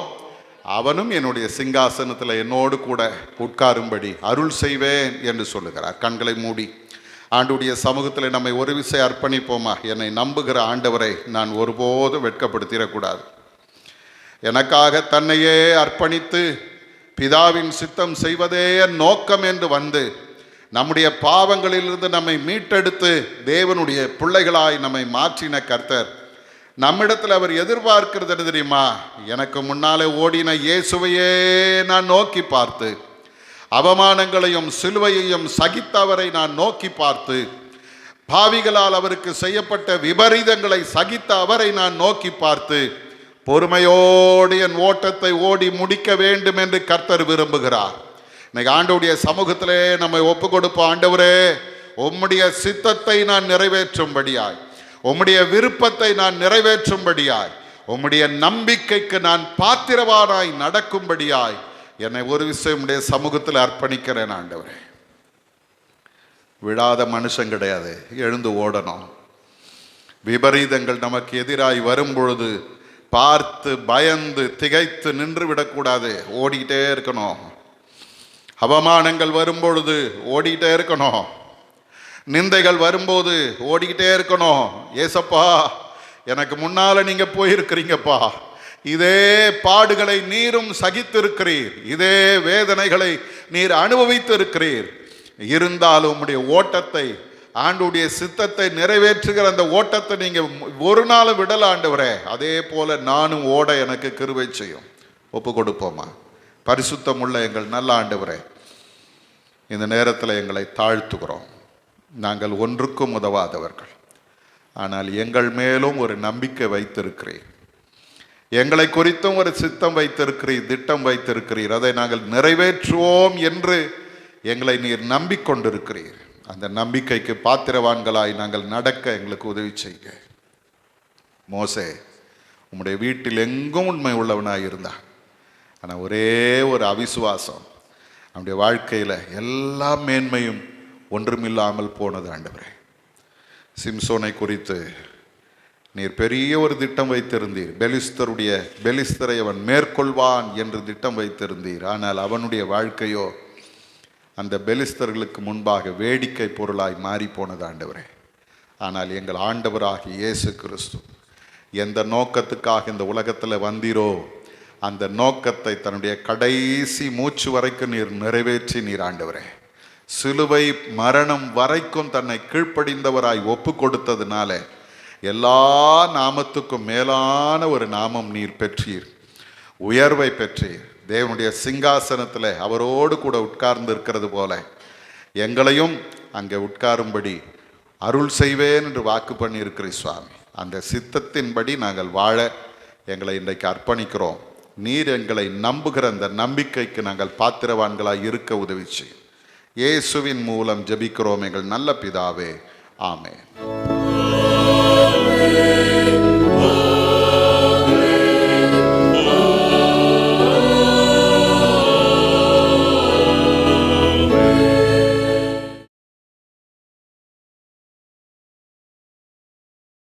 அவனும் என்னுடைய சிங்காசனத்தில் என்னோடு கூட உட்காரும்படி அருள் செய்வேன் என்று சொல்லுகிறார். கண்களை மூடி ஆண்டுடைய சமூகத்தில் நம்மை ஒரு விசை அர்ப்பணிப்போமா? என்னை நம்புகிற ஆண்டவரை நான் ஒருபோதும் வெட்கப்படுத்திடக்கூடாது. எனக்காக தன்னையே அர்ப்பணித்து பிதாவின் சித்தம் செய்வதே நோக்கம் என்று வந்து நம்முடைய பாவங்களிலிருந்து நம்மை மீட்டெடுத்து தேவனுடைய பிள்ளைகளாய் நம்மை மாற்றின கர்த்தர் நம்மிடத்தில் அவர் எதிர்பார்க்கிறது என்ன தெரியுமா? எனக்கு முன்னாலே ஓடின இயேசுவையே நான் நோக்கி பார்த்து, அவமானங்களையும் சிலுவையையும் சகித்தவரை நான் நோக்கி பார்த்து, பாவிகளால் அவருக்கு செய்யப்பட்ட விபரீதங்களை சகித்த அவரை நான் நோக்கி பார்த்து, பொறுமையோடு என் ஓட்டத்தை ஓடி முடிக்க வேண்டும் என்று கர்த்தர் விரும்புகிறார். இன்னைக்கு ஆண்டவருடைய சமூகத்திலே நம்மை ஒப்பு கொடுப்போம். ஆண்டவரே, உம்முடைய சித்தத்தை நான் நிறைவேற்றும்படியாய், உம்முடைய விருப்பத்தை நான் நிறைவேற்றும்படியாய், உம்முடைய நம்பிக்கைக்கு நான் பாத்திரவானாய் நடக்கும்படியாய் என்னை ஒரு விஷயம் உடைய சமூகத்தில் அர்ப்பணிக்கிறேன். ஆண்டவரே, விழாத மனுஷன் கிடையாது, எழுந்து ஓடணும். விபரீதங்கள் நமக்கு எதிராய் வரும் பொழுது பார்த்து பயந்து திகைத்து நின்று விடக்கூடாது, ஓடிக்கிட்டே இருக்கணும். அவமானங்கள் வரும்பொழுது ஓடிக்கிட்டே இருக்கணும், நிந்தைகள் வரும்போது ஓடிக்கிட்டே இருக்கணும். ஏசப்பா, எனக்கு முன்னால நீங்க போயிருக்கிறீங்கப்பா, இதே பாடுகளை நீரும் சகித்திருக்கிறீர், இதே வேதனைகளை நீர் அனுபவித்து இருக்கிறீர். இருந்தாலும் உம்முடைய ஓட்டத்தை, ஆண்டுடைய சித்தத்தை நிறைவேற்றுகிற அந்த ஓட்டத்தை நீங்க ஒரு நாள் விடல ஆண்டவரே. அதே போல நானும் ஓட எனக்கு கிருபை செய்யும். ஒப்பு கொடுப்போமா? பரிசுத்தம் உள்ள எங்கள் நல்ல ஆண்டவரே, இந்த நேரத்தில் எங்களை தாழ்த்துகிறோம். நாங்கள் ஒன்றுக்கும் உதவாதவர்கள், ஆனால் எங்கள் மேலும் ஒரு நம்பிக்கை வைத்திருக்கிறீர், எங்களை குறித்தும் ஒரு சித்தம் வைத்திருக்கிறீர், திட்டம் வைத்திருக்கிறீர். அதை நாங்கள் நிறைவேற்றுவோம் என்று எங்களை நீர் நம்பிக்கொண்டிருக்கிறீர். அந்த நம்பிக்கைக்கு பாத்திரவான்களாய் நாங்கள் நடக்க எங்களுக்கு உதவி செய்க. மோசே உம்முடைய வீட்டில் எங்கும் உண்மை உள்ளவனாய் இருந்தான், ஆனால் ஒரே ஒரு அவிசுவாசம் அவனுடைய வாழ்க்கையில் எல்லா மேன்மையும் ஒன்றுமில்லாமல் போனது. ஆண்டவரே, சிம்சோனை குறித்து நீர் பெரிய ஒரு திட்டம் வைத்திருந்தீர். பெலிஸ்தரை அவன் மேற்கொள்வான் என்று திட்டம் வைத்திருந்தீர். ஆனால் அவனுடைய வாழ்க்கையோ அந்த பெலிஸ்தர்களுக்கு முன்பாக வேடிக்கை பொருளாய் மாறி போனது ஆண்டவரே. ஆனால் எங்கள் ஆண்டவராகிய இயேசு கிறிஸ்து எந்த நோக்கத்துக்காக இந்த உலகத்தில் வந்தீரோ அந்த நோக்கத்தை தன்னுடைய கடைசி மூச்சு வரைக்கும் நீர் நிறைவேற்றி நீர் ஆண்டவரே. சிலுவை மரணம் வரைக்கும் தன்னை கீழ்ப்படிந்தவராய் ஒப்பு கொடுத்ததுனால எல்லா நாமத்துக்கும் மேலான ஒரு நாமம் நீர் பெற்றீர், உயர்வை பெற்றீர். தேவனுடைய சிங்காசனத்தில் அவரோடு கூட உட்கார்ந்து இருக்கிறது போல எங்களையும் அங்கே உட்காரும்படி அருள் செய்வேன் என்று வாக்கு பண்ணியிருக்கிறீர் சுவாமி. அந்த சித்தத்தின்படி நாங்கள் வாழ எங்களை இன்றைக்கு அர்ப்பணிக்கிறோம். நீர் எங்களை நம்புகிற அந்த நம்பிக்கைக்கு நாங்கள் பாத்திரவான்களாய் இருக்க உதவி செய்யும். இயேசுவின் மூலம் ஜெபிக்கிறோம் எங்கள் நல்ல பிதாவே, ஆமென்.